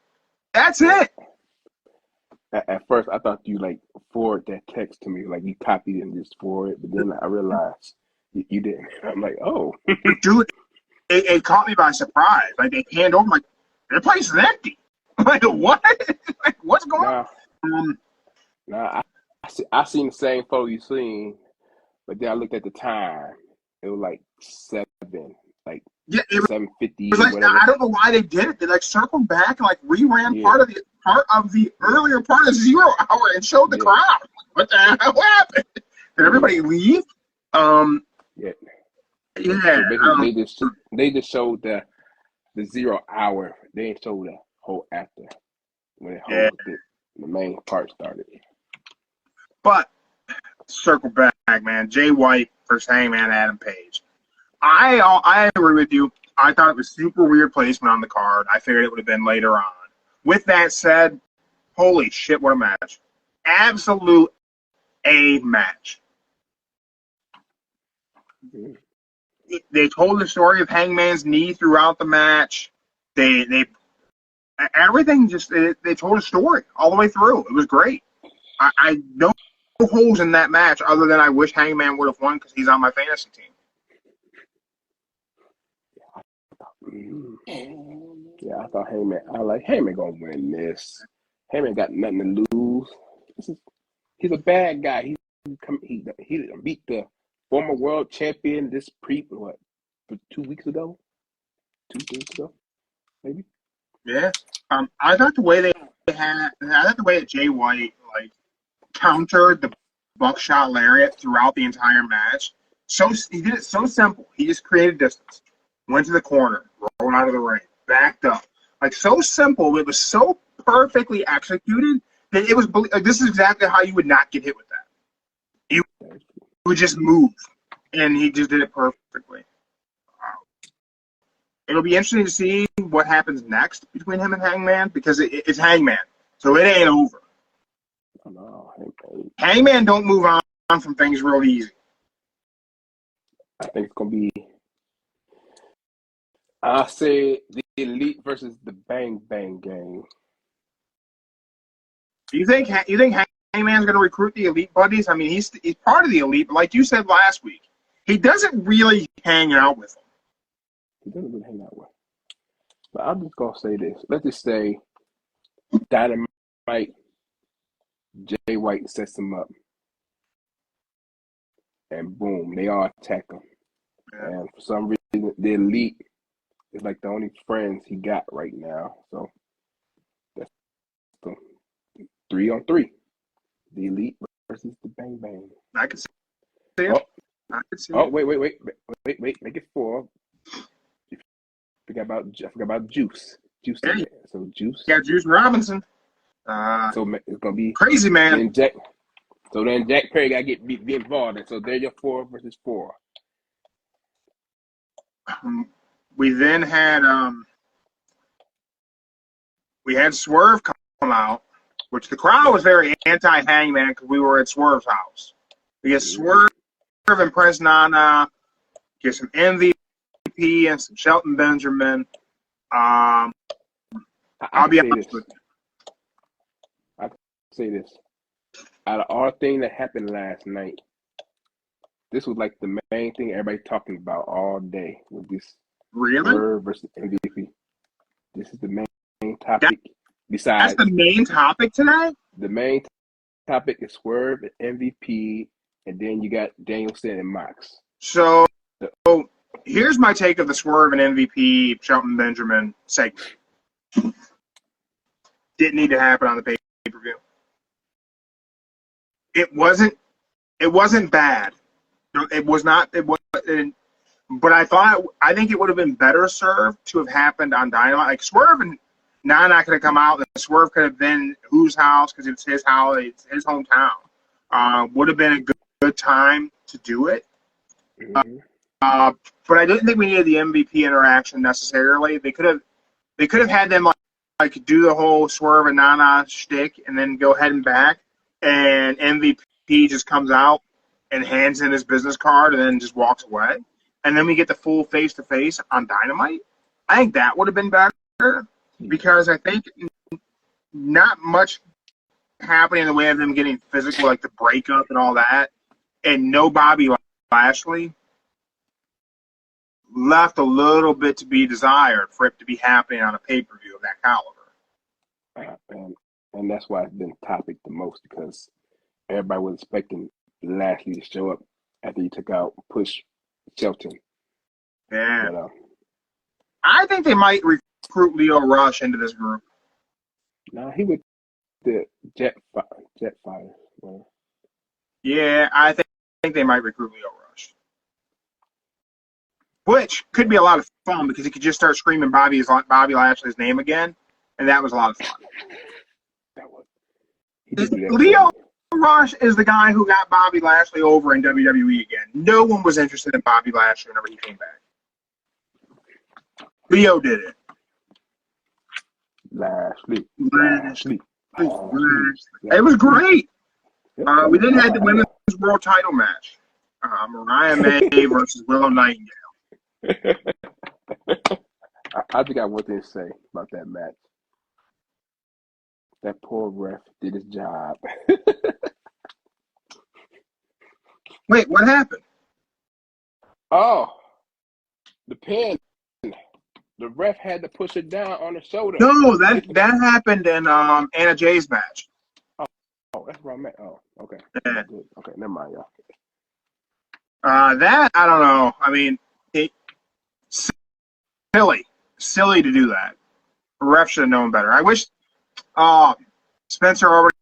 Speaker 1: That's it.
Speaker 2: At first, I thought you like forward that text to me, like you copied it and just forward it, but then I realized you didn't. I'm like, oh.
Speaker 1: Dude, it caught me by surprise. Like, they panned over, like, the place is empty. I'm like, what? Like, what's going on?
Speaker 2: I seen the same photo you seen, but then I looked at the time. It was like 7, like 7:50.
Speaker 1: Like, I don't know why they did it. They like circled back and like reran part of the earlier part of 0 hour and showed the crowd. What the hell happened? Did everybody leave?
Speaker 2: Yeah.
Speaker 1: So
Speaker 2: they just showed the 0 hour. They didn't show the whole after when the main part started.
Speaker 1: But circle back, man. Jay White versus Hangman Adam Page. I agree with you. I thought it was super weird placement on the card. I figured it would have been later on. With that said, holy shit, what a match. Absolute A match. They told the story of Hangman's knee throughout the match. Everything they told a story all the way through. It was great. I no holes in that match other than I wish Hangman would have won because he's on my fantasy team.
Speaker 2: Yeah, I thought Heyman gonna win this. Heyman got nothing to lose. He's a bad guy. He beat the former world champion for 2 weeks ago? 2 weeks ago, maybe?
Speaker 1: Yeah. I thought the way that Jay White countered the buckshot lariat throughout the entire match. So he did it so simple. He just created distance, went to the corner, rolled out of the ring, backed up. So simple. It was so perfectly executed that it was. This is exactly how you would not get hit with that. You would just move, and he just did it perfectly. It'll be interesting to see what happens next between him and Hangman because it's Hangman, so it ain't over.
Speaker 2: No,
Speaker 1: Hangman don't move on from things real easy.
Speaker 2: I think it's gonna be. I say the Elite versus the Bang Bang Gang.
Speaker 1: Do you think Hangman's going to recruit the Elite buddies? I mean, he's part of the Elite, but like you said last week, he doesn't really hang out with them.
Speaker 2: He doesn't really hang out with. But I'm just gonna say this. Let's just say Dynamite Jay White sets him up. And boom, they all attack him.
Speaker 1: Yeah.
Speaker 2: And for some reason, the Elite is like the only friends he got right now. So that's the 3-on-3. The Elite versus the Bang Bang.
Speaker 1: I can see it.
Speaker 2: Oh,
Speaker 1: I can see
Speaker 2: oh
Speaker 1: it.
Speaker 2: wait. Make it 4. I forgot about Juice. Juice.
Speaker 1: Yeah.
Speaker 2: So Juice.
Speaker 1: Yeah, Juice Robinson.
Speaker 2: So it's gonna be
Speaker 1: crazy man.
Speaker 2: Then Jack Perry got to be involved. And so they're your 4 versus 4.
Speaker 1: We then had Swerve come out, which the crowd was very anti-Hangman because we were at Swerve's house. We get Swerve and Prince Nana, get some MVP and some Shelton Benjamin. I'll be honest with you.
Speaker 2: I can say this. Out of all things that happened last night, this was like the main thing everybody talking about all day with this
Speaker 1: Really?
Speaker 2: Swerve versus MVP. This is the main topic. Besides,
Speaker 1: that's the main topic today?
Speaker 2: The main topic is Swerve and MVP, and then you got Danielson and Mox.
Speaker 1: So here's my take of the Swerve and MVP Shelton Benjamin segment. Didn't need to happen on the pay-per-view. It wasn't bad. It was not. But I think it would have been better served to have happened on Dynamite. Like Swerve and Nana could have come out, and Swerve could have been whose house because it's his house, it's his hometown. Would have been a good time to do it.
Speaker 2: Mm-hmm.
Speaker 1: But I didn't think we needed the MVP interaction necessarily. They could have had them like do the whole Swerve and Nana shtick and then go ahead and back. And MVP just comes out and hands in his business card and then just walks away. And then we get the full face-to-face on Dynamite. I think that would have been better because I think not much happening in the way of them getting physical, like the breakup and all that, and no Bobby Lashley left a little bit to be desired for it to be happening on a pay-per-view of that caliber.
Speaker 2: And that's why it's been topic the most because everybody was expecting Lashley to show up after he took out Push Shelton.
Speaker 1: Yeah.
Speaker 2: But,
Speaker 1: I think they might recruit Leo Rush into this group.
Speaker 2: No, he would the Jetfire. Well,
Speaker 1: yeah, I think they might recruit Leo Rush. Which could be a lot of fun because he could just start screaming Bobby Lashley's name again, and that was a lot of fun. Leo Rush is the guy who got Bobby Lashley over in WWE again. No one was interested in Bobby Lashley whenever he came back. Leo did it.
Speaker 2: Lashley.
Speaker 1: It was great. We then had the women's world title match. Mariah May versus Willow Nightingale.
Speaker 2: I think I have one thing to say about that match. That poor ref did his job.
Speaker 1: Wait, what happened?
Speaker 2: Oh, the pin. The ref had to push it down on the shoulder.
Speaker 1: No, that happened in Anna Jay's match.
Speaker 2: Oh, that's where I'm at. Oh, okay.
Speaker 1: Yeah.
Speaker 2: Okay, never mind, y'all.
Speaker 1: That, I don't know. I mean, silly to do that. Ref should have known better. I wish Spencer already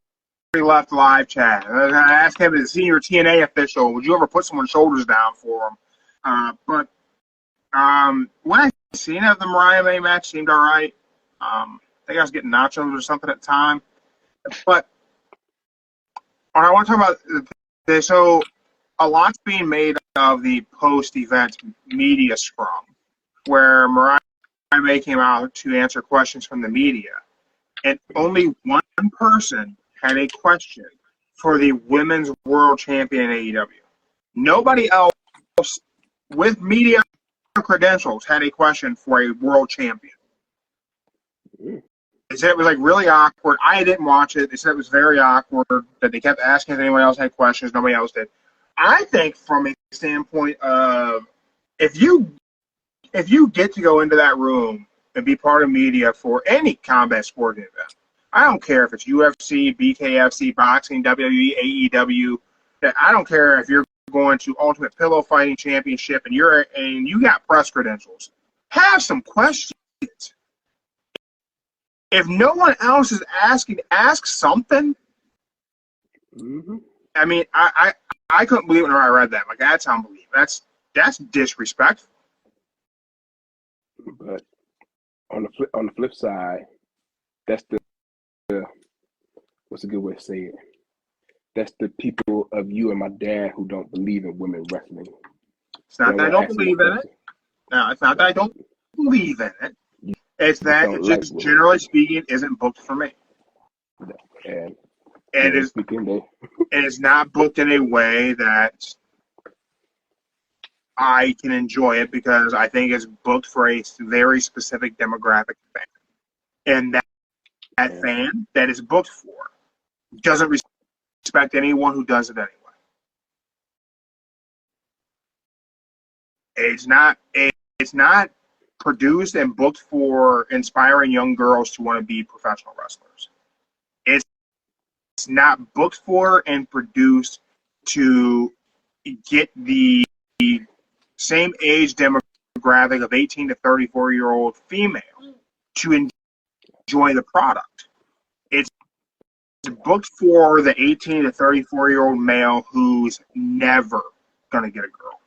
Speaker 1: left live chat. I asked him as a senior TNA official, would you ever put someone's shoulders down for him? But when I seen of the Mariah May match, seemed all right. I think I was getting nachos or something at the time. But I want to talk about this. So a lot's being made of the post-event media scrum, where Mariah May came out to answer questions from the media, and only one person had a question for the women's world champion in AEW. Nobody else with media credentials had a question for a world champion. They said it was like really awkward. I didn't watch it. They said it was very awkward, that they kept asking if anyone else had questions. Nobody else did. I think from a standpoint of if you get to go into that room and be part of media for any combat sporting event, I don't care if it's UFC, BKFC, boxing, WWE, AEW. I don't care if you're going to Ultimate Pillow Fighting Championship and you got press credentials. Have some questions. If no one else is asking, ask something.
Speaker 2: Mm-hmm.
Speaker 1: I mean, I couldn't believe it when I read that. Like, that's unbelievable. That's disrespectful.
Speaker 2: But on the flip side, that's the what's a good way to say it? That's the people of you and my dad who don't believe in women wrestling.
Speaker 1: It's not that I don't believe in it. No, it's not that I don't believe in it. It's that it just, generally speaking, isn't booked for me.
Speaker 2: And
Speaker 1: it's not booked in a way that I can enjoy it, because I think it's booked for a very specific demographic fan. And that fan that is booked for doesn't respect anyone who does it anyway. It's not produced and booked for inspiring young girls to want to be professional wrestlers. It's not booked for and produced to get the same age demographic of 18 to 34-year-old female to enjoy the product. It's booked for the 18 to 34-year-old male who's never going to get a girl.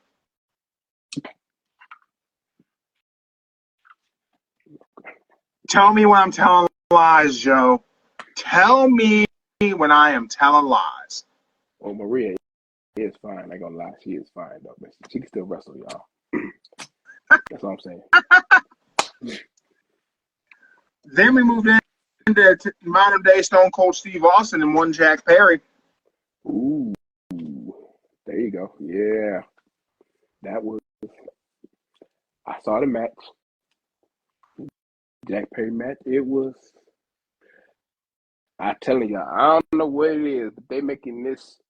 Speaker 1: Tell me when I'm telling lies, Joe. Tell me when I am telling lies.
Speaker 2: Well, Maria is fine. I ain't gonna lie, she is fine though. But she can still wrestle, y'all. That's all I'm saying.
Speaker 1: Then we moved into modern day Stone Cold Steve Austin and one Jack Perry.
Speaker 2: Ooh, there you go. Yeah, that was. I saw the match. Jack Perry match. It was. I telling y'all, I don't know what it is, but they making this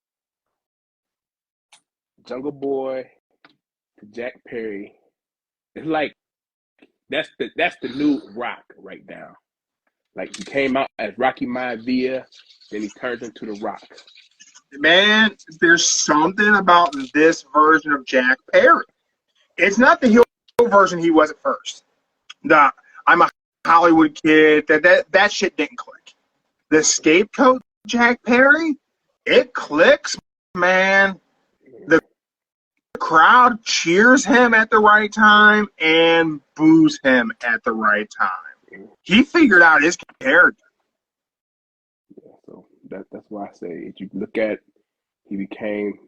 Speaker 2: Jungle Boy to Jack Perry. It's like that's the new Rock right now. Like, he came out as Rocky Maivia, then he turned into the Rock.
Speaker 1: Man, there's something about this version of Jack Perry. It's not the heel version he was at first. I'm a Hollywood kid. That shit didn't click. The scapegoat Jack Perry, it clicks, man. The crowd cheers him at the right time and boos him at the right time. He figured out his character.
Speaker 2: Yeah, so that's why I say, if you look at, he became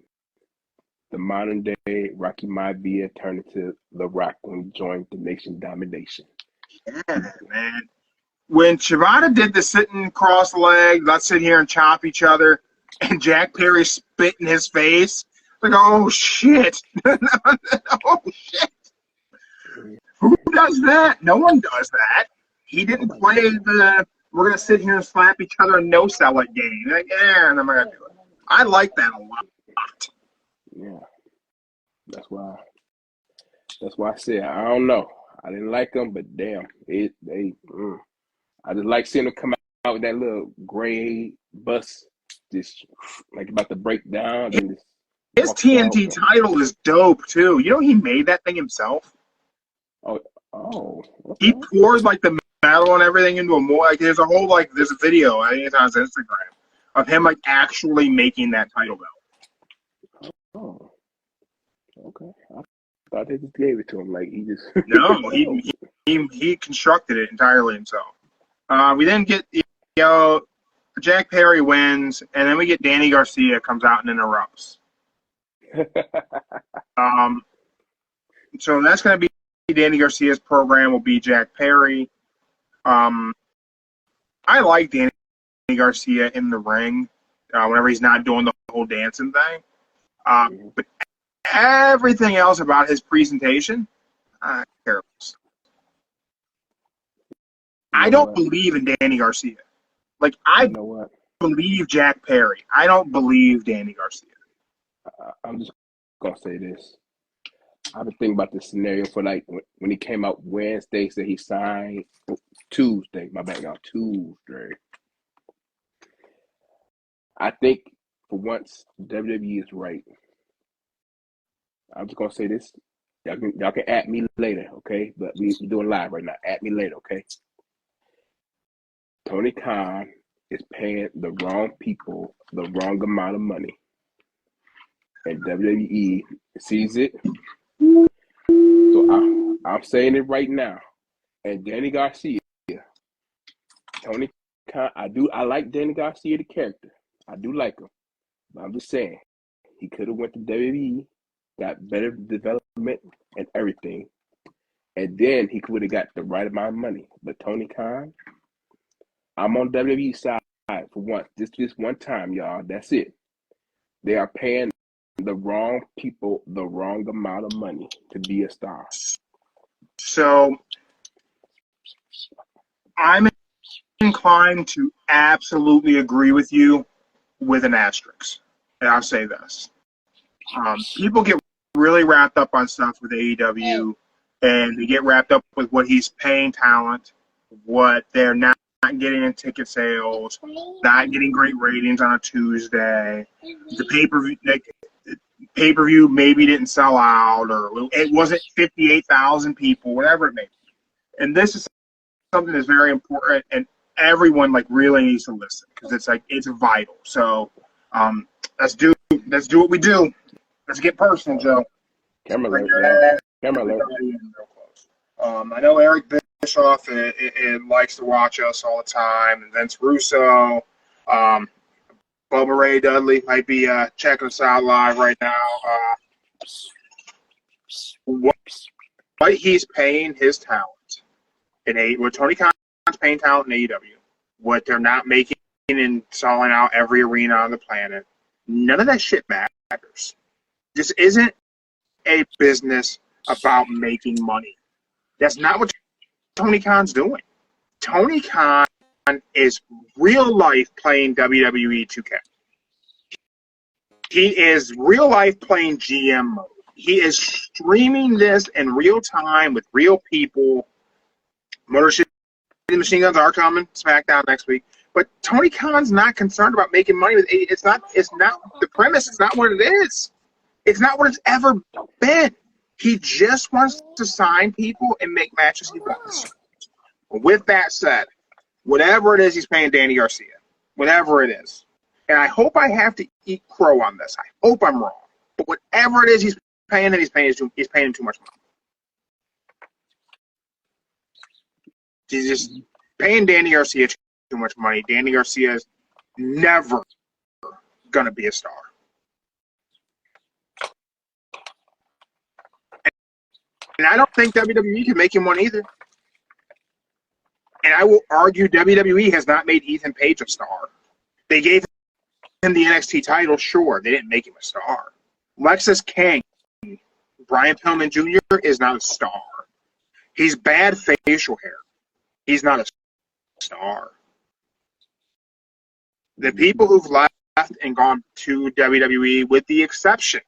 Speaker 2: the modern day Rocky Maivia, turned into The Rock when he joined the Nation Domination.
Speaker 1: Yeah, man. When Shibata did the sitting cross-legged, let's sit here and chop each other, and Jack Perry spit in his face, like, oh, shit. Oh, shit. Who does that? No one does that. He didn't play the, we're going to sit here and slap each other and no-sell it game. Like, yeah, I'm not going to do it. I like that a lot.
Speaker 2: Yeah. That's why I said, I don't know. I didn't like them, but damn, I just like seeing them come out with that little gray bus, just like about to break down. And
Speaker 1: his TNT title is dope too. You know, he made that thing himself.
Speaker 2: Oh, okay.
Speaker 1: He pours like the title and everything into a more, like, there's a whole, like, there's a video, I think it's on his Instagram, of him, like, actually making that title belt.
Speaker 2: Oh, okay. I thought they just gave it to him. Like, he just...
Speaker 1: No, he constructed it entirely himself. We then get, Jack Perry wins, and then we get Danny Garcia comes out and interrupts. So that's going to be Danny Garcia's program will be Jack Perry. I like Danny Garcia in the ring whenever he's not doing the whole dancing thing. But everything else about his presentation, careless. I don't believe in Danny Garcia. Like, I believe Jack Perry. I don't believe Danny Garcia.
Speaker 2: I'm just going to say this. I've been thinking about this scenario for, like, when he came out Wednesday, said he signed Tuesday. My bad, y'all. Tuesday. I think, for once, WWE is right. I'm just going to say this. Y'all can at me later, okay? But we're doing live right now. At me later, okay? Tony Khan is paying the wrong people the wrong amount of money. And WWE sees it. So I'm saying it right now. And Danny Garcia, Tony Khan, I like Danny Garcia, the character. I do like him. But I'm just saying, he could have went to WWE, got better development and everything. And then he would have got the right amount of money. But Tony Khan, I'm on WWE side for once. Just one time, y'all. That's it. They are paying the wrong people the wrong amount of money to be a star.
Speaker 1: So I'm inclined to absolutely agree with you with an asterisk. And I'll say this. People get really wrapped up on stuff with AEW, and they get wrapped up with what he's paying talent, what they're not getting in ticket sales, not getting great ratings on a Tuesday, the pay-per-view maybe didn't sell out, or it wasn't 58,000 people, whatever it may be. And this is something that's very important, and everyone really needs to listen because it's vital. So let's do what we do. Let's get personal, Joe.
Speaker 2: Camera alert. Camera alert.
Speaker 1: I know Eric Bischoff it likes to watch us all the time, and Vince Russo. Bubba Ray Dudley might be checking us out live right now. What he's paying his talent what Tony Khan's paying talent in AEW, what they're not making and selling out every arena on the planet, none of that shit matters. This isn't a business about making money. That's not what Tony Khan's doing. Tony Khan is real life playing WWE 2K. He is real life playing GM mode. He is streaming this in real time with real people. Motor City Machine Guns are coming. SmackDown next week. But Tony Khan's not concerned about making money with it. It's not the premise is not what it is. It's not what it's ever been. He just wants to sign people and make matches he wants. With that said, whatever it is he's paying Danny Garcia, whatever it is, and I hope I have to eat crow on this. I hope I'm wrong. But whatever it is he's paying him, he's paying him too much money. He's just paying Danny Garcia too much money. Danny Garcia is never going to be a star. And I don't think WWE can make him one either. And I will argue WWE has not made Ethan Page a star. They gave him the NXT title, sure. They didn't make him a star. Lexus King, Brian Pillman Jr. is not a star. He's bad facial hair. He's not a star. The people who've left and gone to WWE, with the exception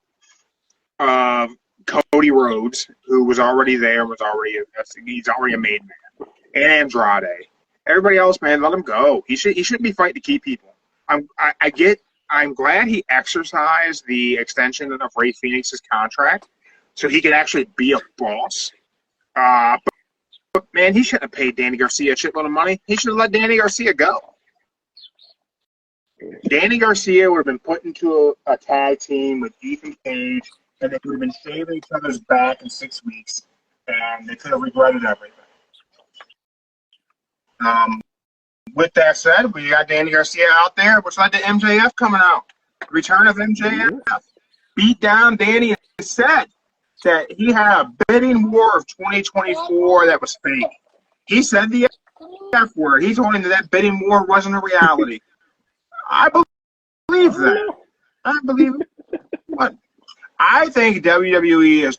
Speaker 1: of Cody Rhodes, who was already there, he's already a made man, and Andrade. Everybody else, man, let him go. He shouldn't be fighting to keep people. I'm glad he exercised the extension of Ray Phoenix's contract so he could actually be a boss. man, he shouldn't have paid Danny Garcia a shitload of money. He should have let Danny Garcia go. Danny Garcia would have been put into a tag team with Ethan Page, and they would have been shaving each other's back in 6 weeks, and they could have regretted everything. With that said, we got Danny Garcia out there, which led to MJF coming out. Return of MJF. Beat down Danny and said that he had a bidding war of 2024 that was fake. He said the F word. He told him that bidding war wasn't a reality. I believe that. I believe it. But I think WWE is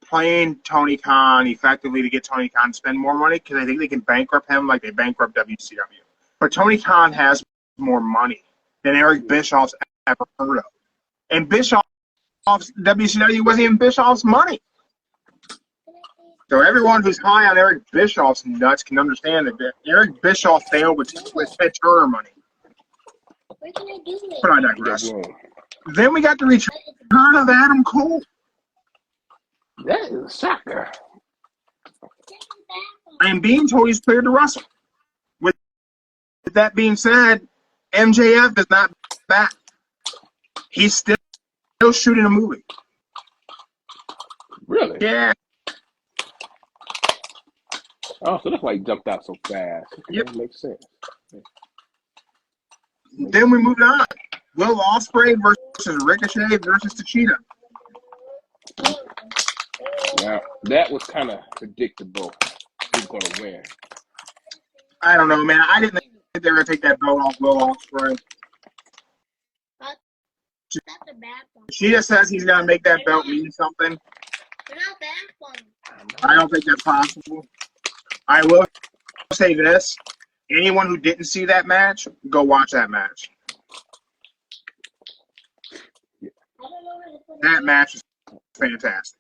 Speaker 1: playing Tony Khan effectively to get Tony Khan to spend more money because I think they can bankrupt him like they bankrupt WCW. But Tony Khan has more money than Eric Bischoff's ever heard of. And Bischoff's WCW wasn't even Bischoff's money. So everyone who's high on Eric Bischoff's nuts can understand that Eric Bischoff failed with Ted Turner money. But I digress. Then we got the return of Adam Cole.
Speaker 2: That is a shocker.
Speaker 1: And being told he's cleared to wrestle. With that being said, MJF is not back. He's still shooting a movie.
Speaker 2: Really?
Speaker 1: Yeah.
Speaker 2: Oh, so that's why he jumped out so fast.
Speaker 1: Yep.
Speaker 2: That makes sense.
Speaker 1: Then we moved on. Will Ospreay versus Ricochet versus Tachita.
Speaker 2: Now, that was kind of predictable. Who's going to win?
Speaker 1: I don't know, man. I didn't think they were going to take that belt off Will Ospreay. Tachita says he's going to make that belt mean something. I don't think that's possible. I will say this. Anyone who didn't see that match, go watch that match. That match is fantastic.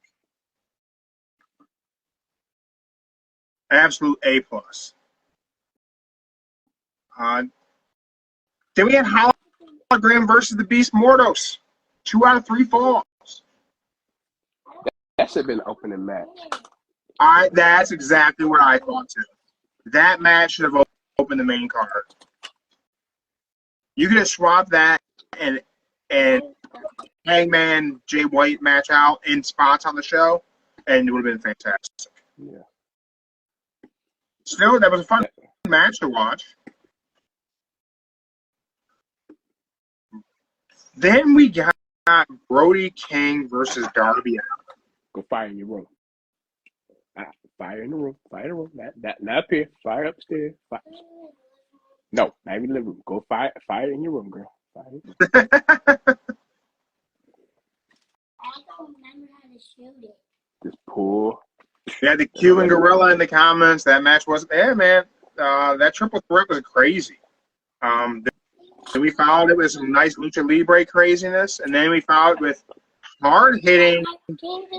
Speaker 1: Absolute A+. Then we had Hologram versus the Beast Mordos. 2 out of 3 falls.
Speaker 2: That should have been an opening match.
Speaker 1: That's exactly what I thought too. That match should have opened the main card. You could have swapped that and Hangman Jay White match out in spots on the show, and it would have been fantastic.
Speaker 2: Yeah.
Speaker 1: Still, that was a fun match to watch. Then we got Brody King versus Darby Allin.
Speaker 2: Go fire in your room. Fire in the room. Fire in the room. Not up here. Fire upstairs. Fire. No, not even in the living room. Go fire in your room, girl. Fire.
Speaker 3: I don't remember how to shoot it.
Speaker 2: Just pull.
Speaker 1: We had the Cuban Gorilla in the comments. That match was, man, that triple threat was crazy. Then we followed it with some nice Lucha Libre craziness, and then we followed with hard-hitting,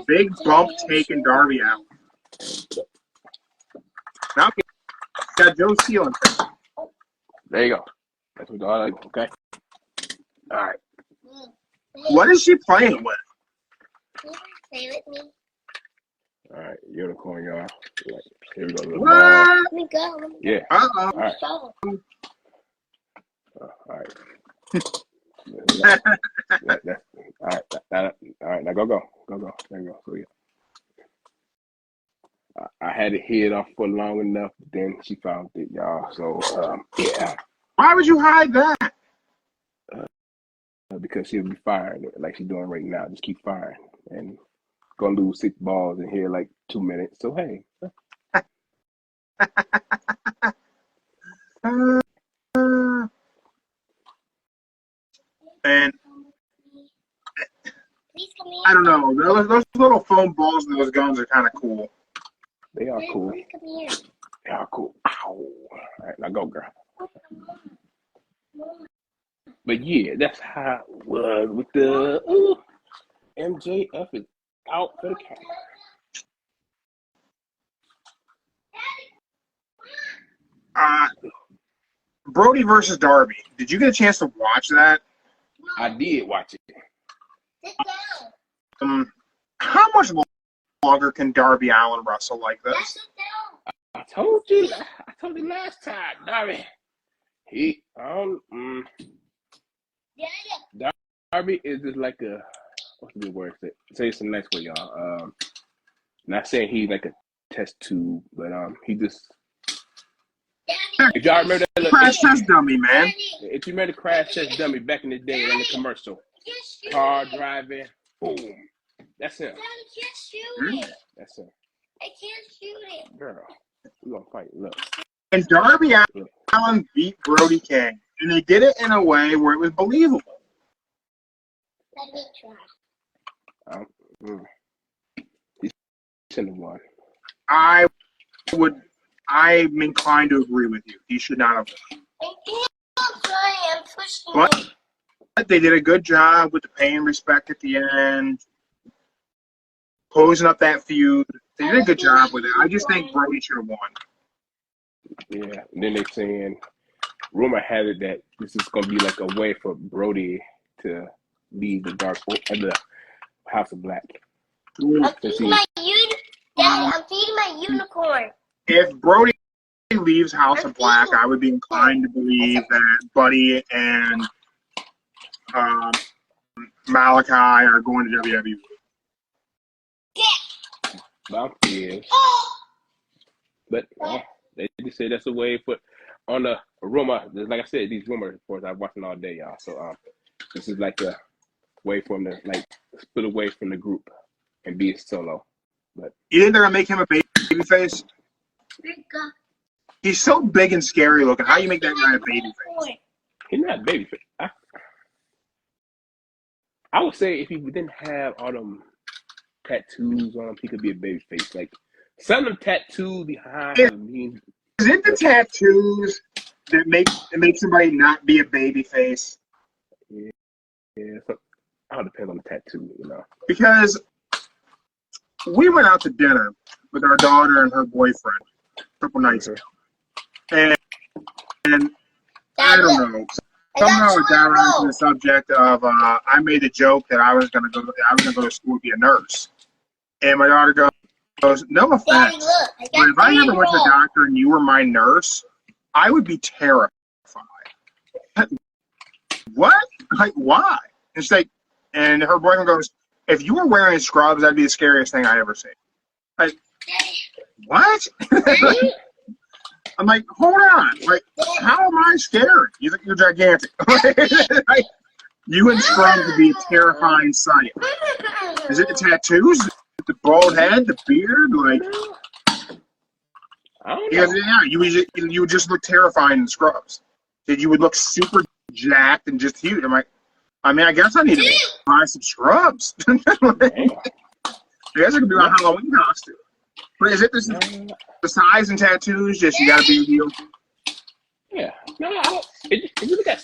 Speaker 1: big bump-taking Darby Allin. Now we got Joe Seal in there.
Speaker 2: There you go. That's what all I like. Okay. All right.
Speaker 1: What is she playing with?
Speaker 3: Stay with me.
Speaker 2: All right. Unicorn, y'all. Here we go.
Speaker 1: What?
Speaker 3: Let me go.
Speaker 2: Yeah.
Speaker 1: Uh-oh.
Speaker 2: All right.
Speaker 3: Go.
Speaker 2: All right. All right. Now go. There you go. So yeah. I had it hid off for long enough, then she found it, y'all. So yeah.
Speaker 1: Why would you hide that?
Speaker 2: Because she'll be firing like she's doing right now. Just keep firing and gonna lose 6 balls in here like 2 minutes. So hey.
Speaker 1: And
Speaker 3: Please come here.
Speaker 1: I don't know. Those little foam balls and those guns are kind of cool.
Speaker 2: They are cool.
Speaker 3: Please come here.
Speaker 2: They are cool. Ow. All right, now go, girl. But yeah, that's how it was with the MJF is out for the count.
Speaker 1: Brody versus Darby. Did you get a chance to watch that?
Speaker 2: I did watch it.
Speaker 3: Sit down.
Speaker 1: How much longer can Darby Allin wrestle like
Speaker 3: Yes,
Speaker 1: this?
Speaker 3: sit down.
Speaker 2: I told you last time, Darby. Darby is just like a, what's the good word? Say it's a nice way, y'all. Not saying he's like a test tube, but he just. If y'all remember that
Speaker 1: crash test dummy, man.
Speaker 2: If you remember the crash test dummy back in the day in the commercial, car driving, boom, that's him.
Speaker 3: Daddy can't shoot it.
Speaker 2: That's him.
Speaker 3: I can't shoot it.
Speaker 2: Girl, we gonna fight. Look.
Speaker 1: And Darby Allin beat Brody King, and they did it in a way where it was believable.
Speaker 3: Let me try.
Speaker 2: He shouldn't have won.
Speaker 1: I'm inclined to agree with you. He should not have won.
Speaker 3: I'm pushing it.
Speaker 1: But they did a good job with the pay and respect at the end, closing up that feud. They did a good job with it. I just think Brody should have won.
Speaker 2: Yeah, and then they're saying, rumor has it that this is going to be like a way for Brody to leave the House of Black.
Speaker 3: I'm feeding my unicorn.
Speaker 1: If Brody leaves House of Black, I would be inclined to believe that Buddy and Malachi are going to WWE.
Speaker 2: But they just say that's a way for on the rumor. Like I said, these rumor reports I've watched them all day, y'all. So this is like a way for him to like split away from the group and be a solo. But
Speaker 1: you think they're gonna make him a baby face? He's so big and scary looking. How do you make that guy a baby face?
Speaker 2: He's not a baby face. I would say if he didn't have all them tattoos on him, he could be a baby face. Like some of them tattoos behind him.
Speaker 1: Is it the tattoos that make somebody not be a baby face?
Speaker 2: Yeah. So, it all depends on the tattoo, you know.
Speaker 1: Because we went out to dinner with our daughter and her boyfriend a couple nights ago, and I don't know. Somehow it got onto the subject of I made a joke that I was gonna go to school to be a nurse, and my daughter goes, no offense,
Speaker 3: Daddy, look,
Speaker 1: but if I ever went to the doctor and you were my nurse, I would be terrified. What? Like, why? It's like, and her boyfriend goes, if you were wearing scrubs, that'd be the scariest thing I ever seen. Like, what? I'm like, hold on. Like, how am I scared? You think you're gigantic. Like, you and scrubs would be a terrifying sight. Is it the tattoos? The bald head? The beard? Like,
Speaker 2: I don't know.
Speaker 1: because, yeah, you would just look terrifying in scrubs. You would look super jacked and just huge. I'm like, I guess I need to buy some scrubs. I guess it could be a Halloween costume. But is it the size and tattoos? Just you gotta be real.
Speaker 2: Yeah. No. If you look at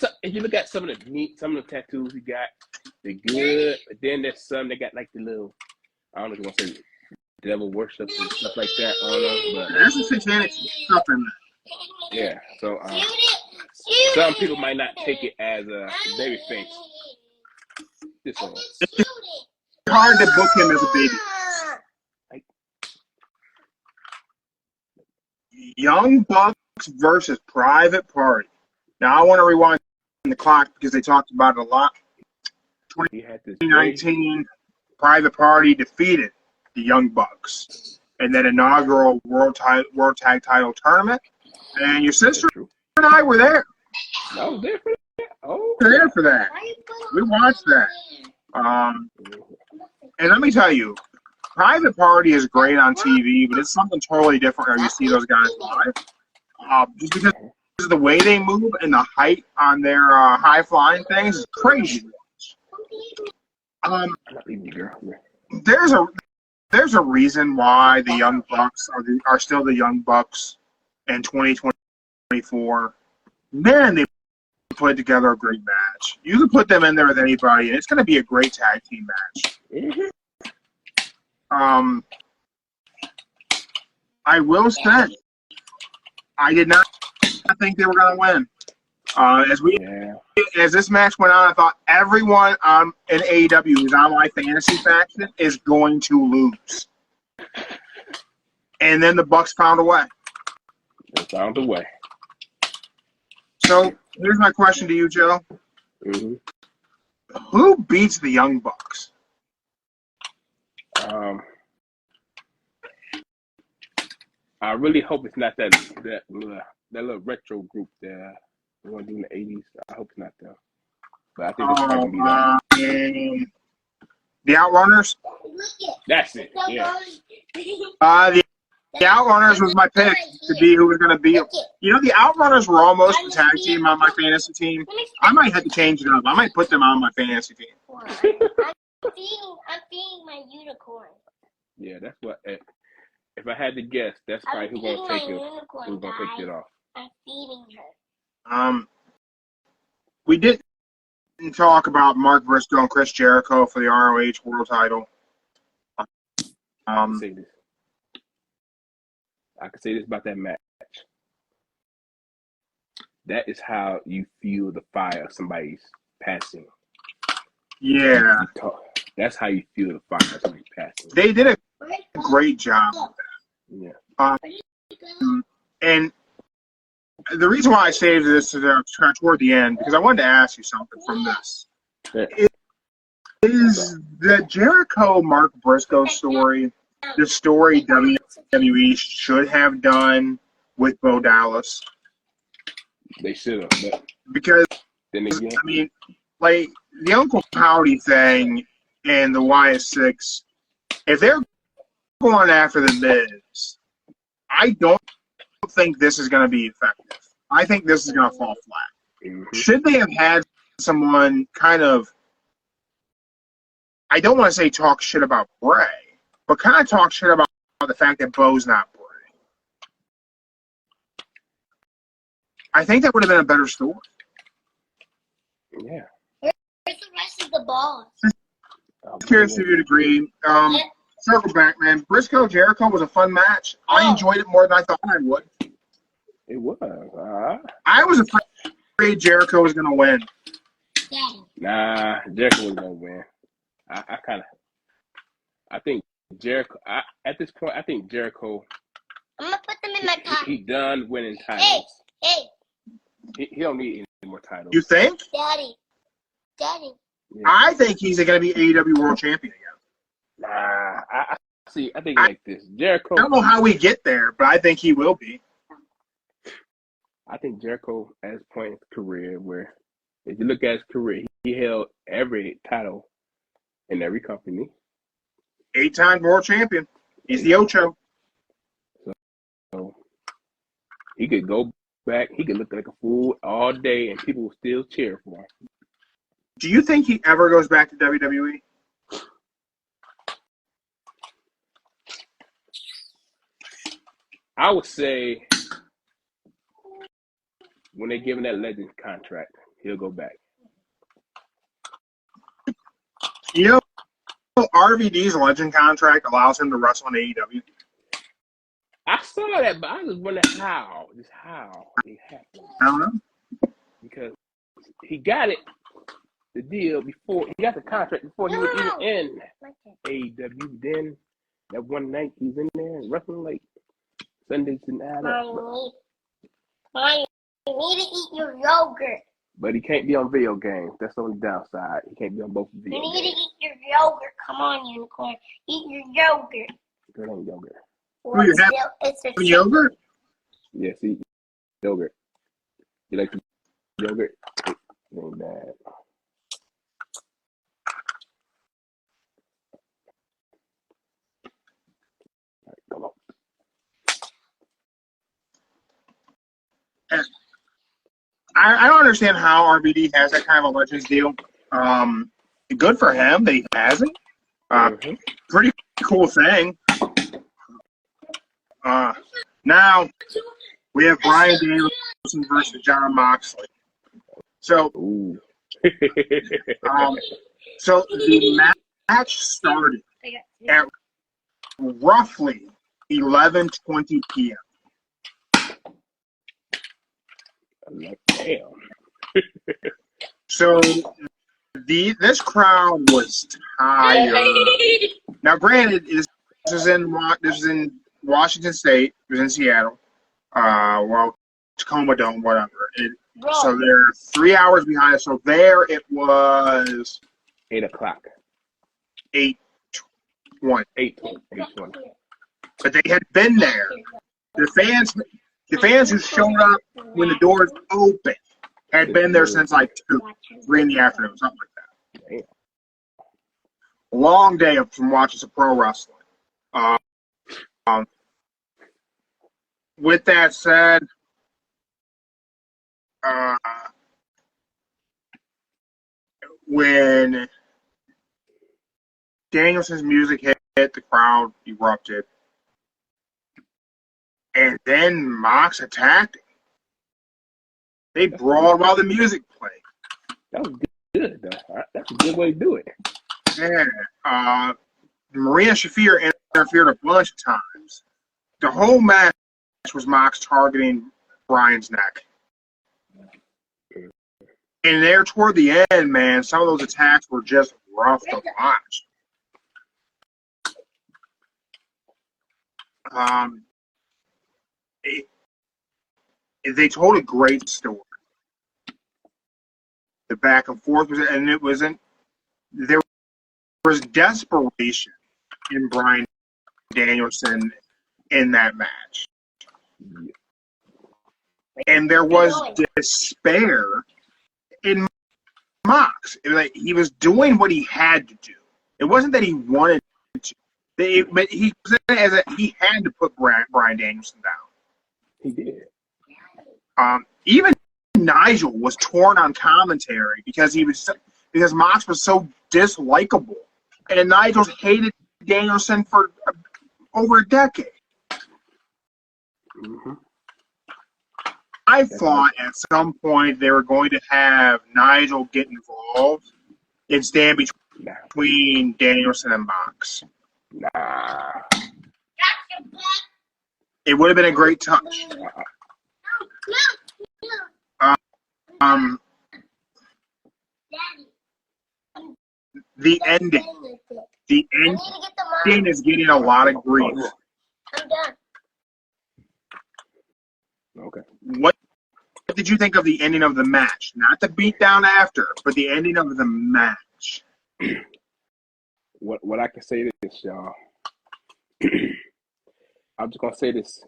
Speaker 2: some of the tattoos he got, they're good. But then there's some that got like the little, I don't know if you want to say devil worship and stuff like that on them. But
Speaker 1: There's some satanic stuff in there.
Speaker 2: yeah. So some people might not take it as a baby face. It's
Speaker 1: hard to book him as a baby.
Speaker 2: Like,
Speaker 1: Young Bucks versus Private Party. Now I want to rewind the clock because they talked about it a lot. 2019, Private Party defeated the Young Bucks in that inaugural World Tag Title tournament, and your sister and I were there.
Speaker 2: I was there for that. Oh,
Speaker 1: We were there for that. We watched that. And let me tell you, Private Party is great on TV, but it's something totally different when you see those guys live. Just because of the way they move and the height on their high flying things is crazy. There's a reason why the Young Bucks are still the Young Bucks in 2024. Man, they put together a great match. You can put them in there with anybody, and it's going to be a great tag team match. I will say, I did not think they were going to win. As this match went on, I thought everyone in AEW who's on my fantasy faction is going to lose. And then the Bucks found a way.
Speaker 2: They found a way.
Speaker 1: So here's my question to you, Joe.
Speaker 2: Mm-hmm.
Speaker 1: Who beats the Young Bucks?
Speaker 2: I really hope it's not that little retro group that we're gonna do in the '80s. I hope it's not them. But I think it's probably gonna be them.
Speaker 1: The Outrunners?
Speaker 2: That's it. Yeah.
Speaker 1: The Outrunners was my pick to be who was going to be. You know, the Outrunners were almost the tag team on my fantasy team. I might have to change it up. I might put them on my fantasy team.
Speaker 3: I'm feeding my unicorn.
Speaker 2: Yeah, that's what. If I had to guess, that's probably who's gonna take it off.
Speaker 3: I'm feeding her.
Speaker 1: We didn't talk about Mark Briscoe and Chris Jericho for the ROH World Title.
Speaker 2: I can say this about that match. That is how you feel the fire of somebody's passing.
Speaker 1: Yeah.
Speaker 2: That's how you feel the fire of somebody's passing.
Speaker 1: They did a great job with that.
Speaker 2: Yeah.
Speaker 1: And the reason why I saved this toward the end, because I wanted to ask you something from this.
Speaker 2: Yeah.
Speaker 1: Is the Jericho-Mark Briscoe story the story WWE should have done with Bo Dallas?
Speaker 2: They should have.
Speaker 1: Because,
Speaker 2: then again,
Speaker 1: I mean, like, the Uncle Howdy thing and the YS6, if they're going after the Miz, I don't think this is going to be effective. I think this is going to fall flat.
Speaker 2: Mm-hmm.
Speaker 1: Should they have had someone kind of, I don't want to say talk shit about Bray, but kind of talk shit about the fact that Bo's not Bray? I think that would have been a better story.
Speaker 2: Yeah.
Speaker 3: Where's the rest of the balls?
Speaker 1: I'm curious if you'd agree. Circle back, man. Briscoe Jericho was a fun match. I enjoyed it more than I thought I would.
Speaker 2: It was.
Speaker 1: I was afraid Jericho was going to win.
Speaker 3: Daddy.
Speaker 2: Nah, Jericho was gonna win. I think Jericho. At this point, I think Jericho.
Speaker 3: I'm gonna put them in my pocket.
Speaker 2: He done winning titles.
Speaker 3: Hey.
Speaker 2: He don't need any more titles.
Speaker 1: You think?
Speaker 3: Daddy.
Speaker 2: Yeah.
Speaker 1: I think he's going to be AEW World Champion again.
Speaker 2: Nah, I think like this. Jericho.
Speaker 1: I don't know how we get there, but I think he will be.
Speaker 2: I think Jericho at his point in his career, where if you look at his career, he held every title in every company.
Speaker 1: 8-time world champion. He's the Ocho.
Speaker 2: So he could go back. He could look like a fool all day, and people will still cheer for him.
Speaker 1: Do you think he ever goes back to WWE?
Speaker 2: I would say when they give him that Legends contract, he'll go back.
Speaker 1: You know, RVD's Legend contract allows him to wrestle in AEW.
Speaker 2: I saw that, but I was wondering how it happened.
Speaker 1: I don't know.
Speaker 2: Because he got the deal before, he got the contract before he was even in AEW. Then that one night he was in there wrestling like Sundays and Adams.
Speaker 3: Mommy, you need to eat your yogurt.
Speaker 2: But he can't be on video games. That's the only downside. He can't be on both video
Speaker 3: You
Speaker 2: games.
Speaker 3: need to eat your yogurt. Come on, unicorn. Eat your yogurt.
Speaker 2: Good on yogurt.
Speaker 1: Well, you have
Speaker 3: It's a
Speaker 1: yogurt?
Speaker 2: Yes, eat yogurt. You like the yogurt? It ain't bad. All right, come on.
Speaker 1: I don't understand how RVD has that kind of a Legends deal. Good for him that he has it. Pretty cool thing. Now we have Bryan Danielson versus John Moxley. So, so the match started at roughly 11:20 p.m.
Speaker 2: Like, damn.
Speaker 1: So this crowd was tired. Now, granted, this is in Washington State. It was in Seattle. Well, Tacoma Dome, whatever. So
Speaker 3: Bro,
Speaker 1: they're 3 hours behind us. So there it was
Speaker 2: 8 o'clock.
Speaker 1: 8:20.
Speaker 2: 8:20.
Speaker 1: But they had been there. The fans who showed up when the doors opened had been there since like 2, 3 in the afternoon, something like that.
Speaker 2: Damn.
Speaker 1: A long day from watching some pro wrestling. With that said, when Danielson's music hit, the crowd erupted. And then Mox attacked him. They brawled while the music played.
Speaker 2: That was good, though. That's a good way to do it.
Speaker 1: Yeah. Marina Shafir interfered a bunch of times. The whole match was Mox targeting Bryan's neck. And there toward the end, man, some of those attacks were just rough to watch. They told a great story. The back and forth was, and it wasn't. There was desperation in Bryan Danielson in that match, and there was despair in Mox. Like, he was doing what he had to do. It wasn't that he wanted to, but he had to put Bryan Danielson down.
Speaker 2: He did.
Speaker 1: Even Nigel was torn on commentary because Mox was so dislikable, and Nigel's hated Danielson for over a decade.
Speaker 2: Mm-hmm.
Speaker 1: I thought at some point they were going to have Nigel get involved and stand between Danielson and Mox.
Speaker 2: Nah.
Speaker 1: It would have been a great touch. The ending is getting a lot of grief.
Speaker 3: I'm done.
Speaker 2: Okay.
Speaker 1: What did you think of the ending of the match? Not the beatdown after, but the ending of the match.
Speaker 2: What I can say to this, y'all. I'm just gonna say this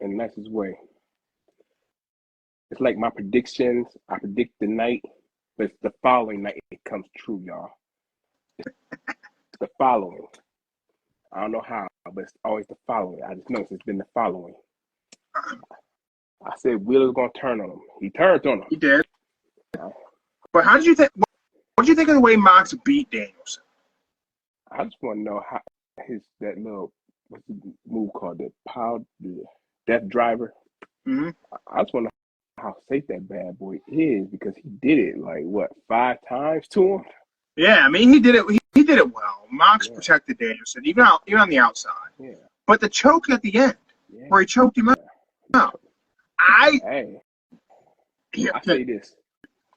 Speaker 2: in the nicest way. It's like my predictions. I predict the night, but it's the following night it comes true, y'all. It's the following. I don't know how, but it's always the following. I just know it's been the following. I said Wheeler's gonna turn on him. He turned on him.
Speaker 1: He did. But how did you think? What did you think of the way Mox beat Danielson?
Speaker 2: I just want to know how that little what's the move called, the Death Driver.
Speaker 1: Mm-hmm.
Speaker 2: I just want to know how safe that bad boy is, because he did it like what, 5 times to him.
Speaker 1: Yeah, I mean he did it. He did it well. Mox protected Danielson even on the outside.
Speaker 2: Yeah.
Speaker 1: But the choke at the end, where he choked him out.
Speaker 2: I say this.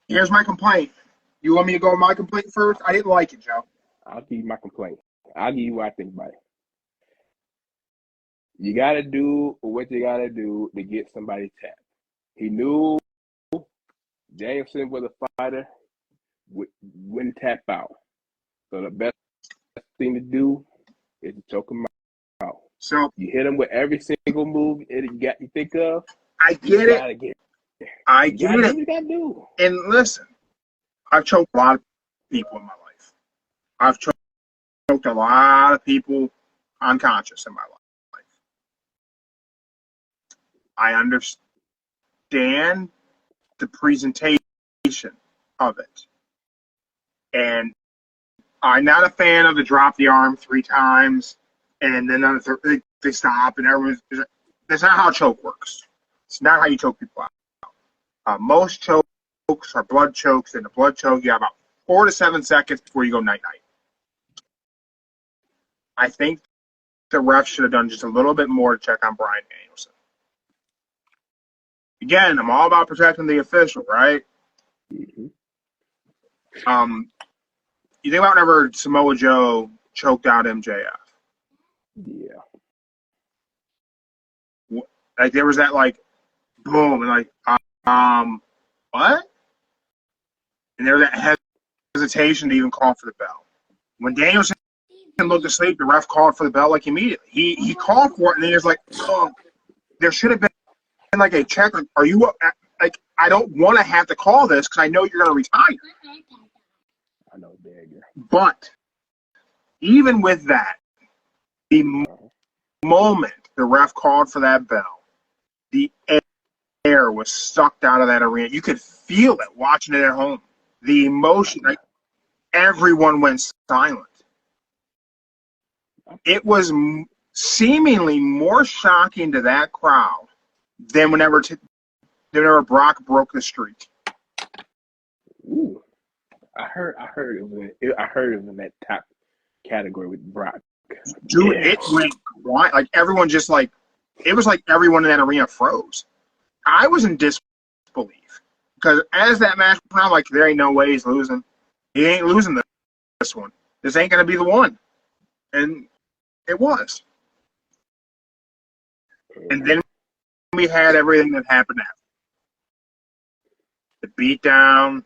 Speaker 1: Here's my complaint. You want me to go with my complaint first? I didn't like it, Joe.
Speaker 2: I'll give you my complaint. I'll give you what I think about it. You got to do what you got to do to get somebody tapped. He knew Danielson was a fighter, wouldn't tap out. So the best thing to do is to choke him out.
Speaker 1: So
Speaker 2: you hit him with every single move you think of.
Speaker 1: I get it. I get it.
Speaker 2: You gotta do.
Speaker 1: And listen, I've choked a lot of people in my life. I've choked a lot of people unconscious in my life. I understand the presentation of it. And I'm not a fan of the drop the arm 3 times and then they stop and everyone's. That's not how a choke works. It's not how you choke people out. Most chokes are blood chokes, and the blood choke, you have about 4 to 7 seconds before you go night-night. I think the ref should have done just a little bit more to check on Bryan Danielson. Again, I'm all about protecting the official, right?
Speaker 2: Mm-hmm.
Speaker 1: You think about whenever Samoa Joe choked out MJF.
Speaker 2: Yeah.
Speaker 1: Like there was that like boom and like what? And there was that hesitation to even call for the bell. When Danielson looked asleep, the ref called for the bell like immediately. He called for it, and then he was like, "Oh, there should have been like a check. Like, are you like? I don't want to have to call this because I know you're going to retire."
Speaker 2: I know, big.
Speaker 1: But even with that, the moment the ref called for that bell, the air was sucked out of that arena. You could feel it watching it at home. The emotion, like everyone went silent. It was seemingly more shocking to that crowd than whenever Brock broke the streak.
Speaker 2: Ooh, I heard it was in that top category with Brock.
Speaker 1: Dude, It went quiet. Like everyone just like it was like everyone in that arena froze. I was in disbelief because as that match went on, like there ain't no way he's losing. He ain't losing this one. This ain't gonna be the one, and it was. And then we had everything that happened after the beatdown.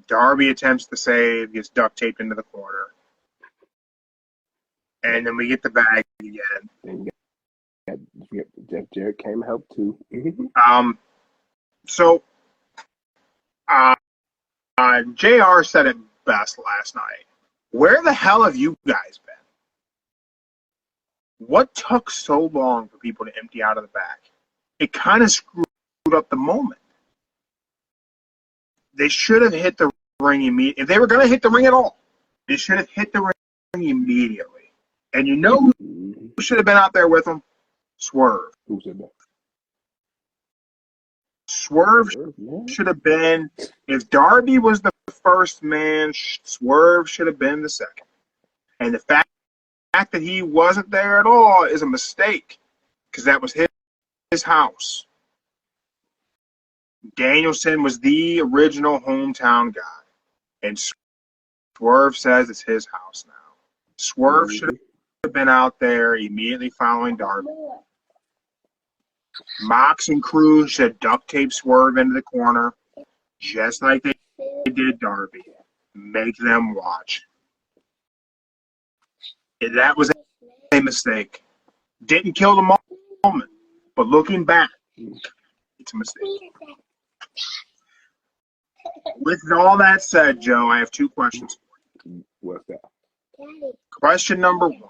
Speaker 1: Darby attempts to save, gets duct taped into the corner, and then we get the bag again.
Speaker 2: And Jeff Jarrett came to help too.
Speaker 1: So, JR said it best last night. Where the hell have you guys been? What took so long for people to empty out of the back? It kind of screwed up the moment. They should have hit the ring immediately. If they were going to hit the ring at all, they should have hit the ring immediately. And you know who should have been out there with them? Swerve.
Speaker 2: Who said that?
Speaker 1: Swerve should have been, if Darby was the first man, Swerve should have been the second. And the fact that he wasn't there at all is a mistake because that was his house. Danielson was the original hometown guy. And Swerve says it's his house now. Swerve should have been out there immediately following Darby. Mox and Cruz should duct tape Swerve into the corner, just like they did Darby. Make them watch. That was a mistake. Didn't kill the moment, but looking back, it's a mistake. With all that said, Joe, I have two questions for you.
Speaker 2: What's that?
Speaker 1: Question number one.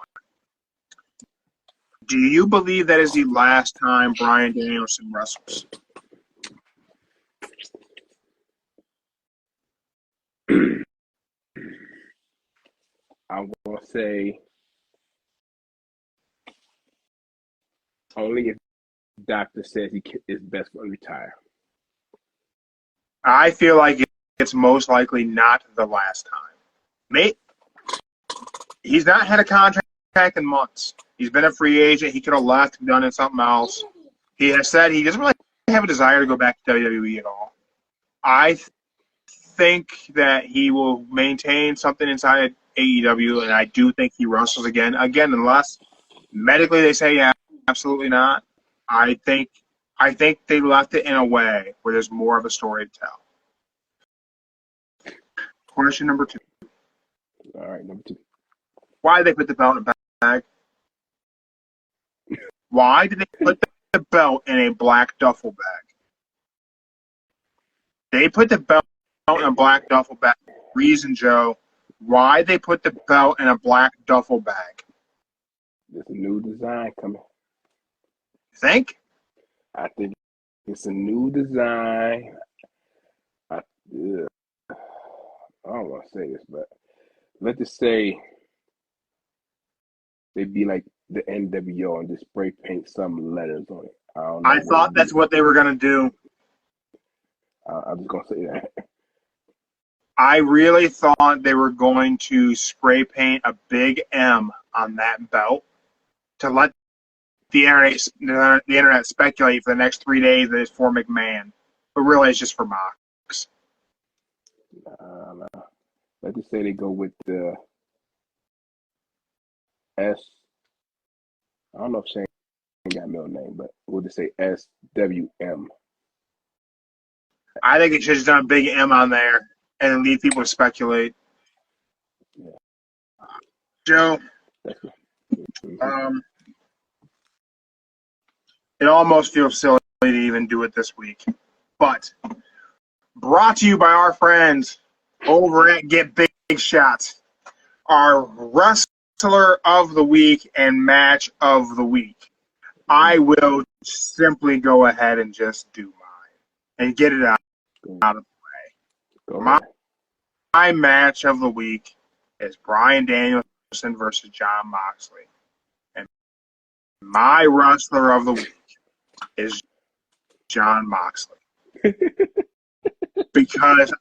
Speaker 1: Do you believe that is the last time Bryan Danielson wrestles?
Speaker 2: I'm going to say only if doctor says he is best to retire.
Speaker 1: I feel like it's most likely not the last time. He's not had a contract in months. He's been a free agent. He could have left and done something else. He has said he doesn't really have a desire to go back to WWE at all. I think that he will maintain something inside AEW, and I do think he wrestles again. Again, unless medically they say yeah, absolutely not. I think they left it in a way where there's more of a story to tell. Question number two.
Speaker 2: All right, number two.
Speaker 1: Why did they put the belt in a bag? Why did they put the belt in a black duffel bag? They put the belt in a black duffel bag. Reason, Joe. Why they put the belt in a black duffel bag?
Speaker 2: There's a new design coming.
Speaker 1: Think?
Speaker 2: I think it's a new design. I don't want to say this, but let's just say they'd be like the NWO and just spray paint some letters on it.
Speaker 1: I thought that's what they were going to do.
Speaker 2: I'm just going to say that.
Speaker 1: I really thought they were going to spray paint a big M on that belt to let the internet speculate for the next 3 days that it's for McMahon. But really, it's just for Mox.
Speaker 2: No. Let's just say they go with the S I don't know if Shane got a middle name, but we'll just say SWM.
Speaker 1: I think it should have done a big M on there and leave people to speculate.
Speaker 2: Yeah.
Speaker 1: Joe,
Speaker 2: Mm-hmm.
Speaker 1: it almost feels silly to even do it this week, but brought to you by our friends over at Get Big Shots, our wrestler of the week and match of the week. I will simply go ahead and just do mine and get it out of the way. My match of the week is Bryan Danielson versus Jon Moxley. And my wrestler of the week is Jon Moxley. Because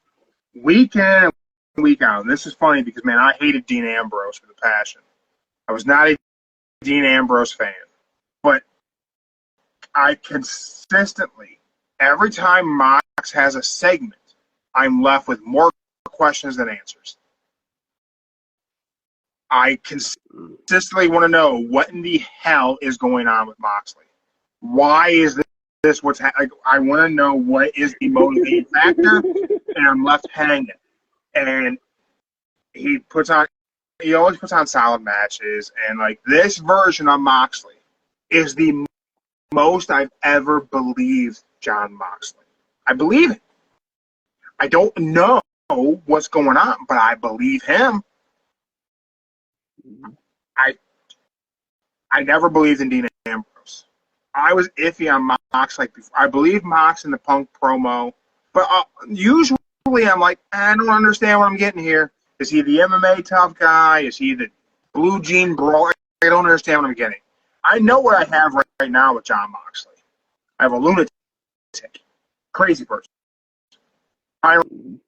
Speaker 1: week in and week out, and this is funny because, man, I hated Dean Ambrose with a passion. I was not a Dean Ambrose fan. But I consistently, every time Mox has a segment, I'm left with more questions than answers. I consistently want to know what in the hell is going on with Moxley. Why is this what's happening? I want to know what is the motivating factor, and I'm left hanging. And he always puts on solid matches, and like this version of Moxley is the most I've ever believed Jon Moxley. I believe it. I don't know what's going on, but I believe him. I never believed in Dean Ambrose. I was iffy on Mox like before. I believe Mox in the Punk promo, but usually I'm like, I don't understand what I'm getting here. Is he the MMA tough guy? Is he the blue jean brawler? I don't understand what I'm getting. I know what I have right now with Jon Moxley. I have a lunatic, crazy person, violent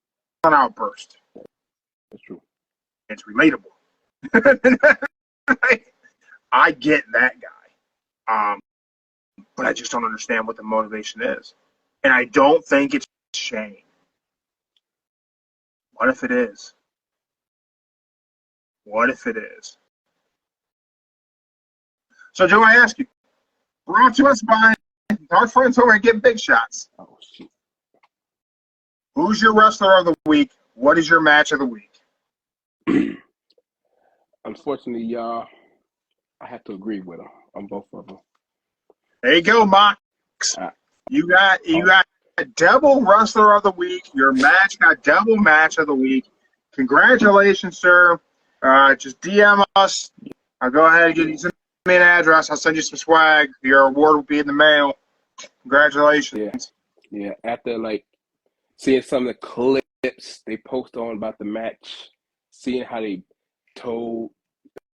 Speaker 1: outburst.
Speaker 2: That's true.
Speaker 1: It's relatable. I get that guy, but I just don't understand what the motivation is, and I don't think it's Shane. What if it is? What if it is? So, Joe, I ask you, brought to us by our friends over at Get Big Shots.
Speaker 2: Oh, shit.
Speaker 1: Who's your wrestler of the week? What is your match of the week?
Speaker 2: Unfortunately, y'all, I have to agree with him on both of them.
Speaker 1: There you go, Mox. You got double wrestler of the week. Your match got double match of the week. Congratulations, sir. Just DM us. I'll go ahead and send me an address. I'll send you some swag. Your award will be in the mail. Congratulations.
Speaker 2: Yeah. After seeing some of the clips they post on about the match, seeing how they told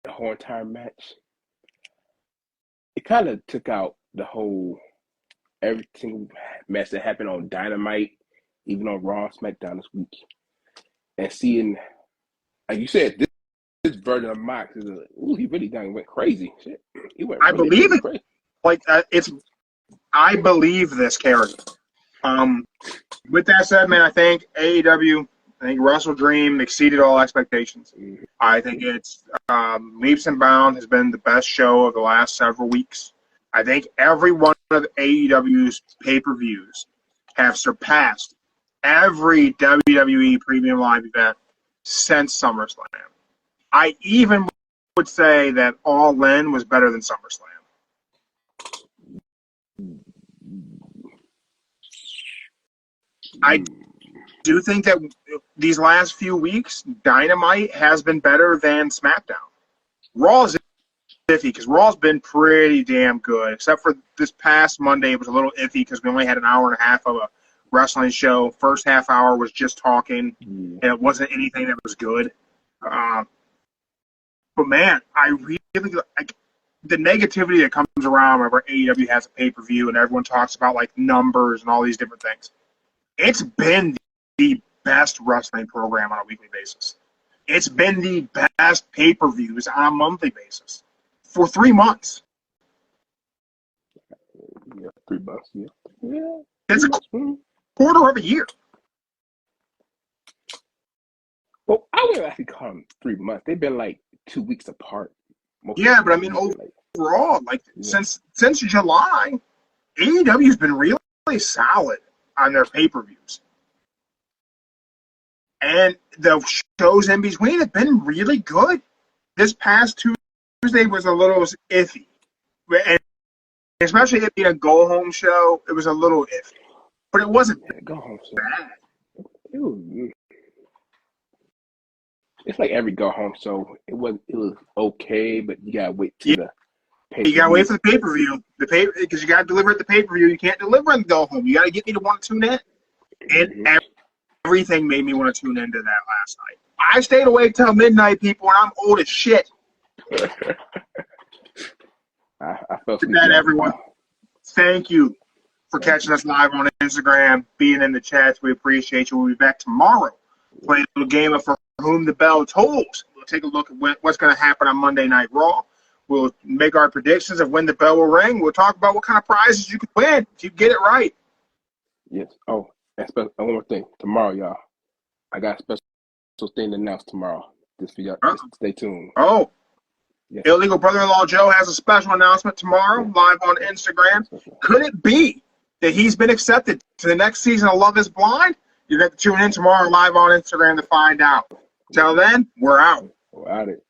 Speaker 2: the whole entire match, it kind of took out the whole everything match that happened on Dynamite, even on Raw and SmackDown this week, and seeing, like you said, this version of Mox is he really went crazy. Shit, he went.
Speaker 1: I believe it.
Speaker 2: Crazy.
Speaker 1: I believe this character. With that said, man, I think AEW, WrestleDream exceeded all expectations.
Speaker 2: Mm-hmm.
Speaker 1: I think it's leaps and bounds has been the best show of the last several weeks. I think every one of AEW's pay-per-views have surpassed every WWE Premium Live event since SummerSlam. I even would say that All In was better than SummerSlam. I do think that these last few weeks, Dynamite has been better than SmackDown. Raw is iffy because Raw's been pretty damn good, except for this past Monday. It was a little iffy because we only had an hour and a half of a wrestling show. First half hour was just talking, and it wasn't anything that was good. But, man, I really like the negativity that comes around whenever AEW has a pay-per-view and everyone talks about, numbers and all these different things. It's been the best wrestling program on a weekly basis. It's been the best pay-per-views on a monthly basis for 3 months.
Speaker 2: Yeah, 3 months. Yeah.
Speaker 1: It's a quarter of a year.
Speaker 2: Well, I wouldn't actually call them 3 months. They've been 2 weeks apart.
Speaker 1: Yeah, but I mean, Raw. Like since July, AEW's been really solid on their pay-per-views. And the shows in between have been really good. This past Tuesday was a little iffy. And especially it being a go-home show, it was a little iffy. But it wasn't
Speaker 2: go-home show.
Speaker 1: bad.
Speaker 2: It's like every go-home show. It was okay, but you gotta wait till the pay-per-view.
Speaker 1: You gotta wait for the pay-per-view. Because you gotta deliver at the pay-per-view. You can't deliver on the go-home. You gotta get me to want to tune in. And everything made me want to tune into that last night. I stayed awake till midnight, people, and I'm old as shit.
Speaker 2: I felt
Speaker 1: Good night, everyone. Thank you for catching us live on Instagram, being in the chats. We appreciate you. We'll be back tomorrow. Play a little game of For Whom the Bell Tolls. We'll take a look at what's going to happen on Monday Night Raw. We'll make our predictions of when the bell will ring. We'll talk about what kind of prizes you could win if you get it right.
Speaker 2: Yes. Oh, and one more thing. Tomorrow, y'all, I got a special thing to announce tomorrow. Just for y'all. Just stay tuned.
Speaker 1: Oh.
Speaker 2: Yes.
Speaker 1: Illegal Brother-in-Law Joe has a special announcement tomorrow, live on Instagram. Could it be that he's been accepted to the next season of Love is Blind? You have to tune in tomorrow live on Instagram to find out. Till then, we're out.
Speaker 2: We're out it.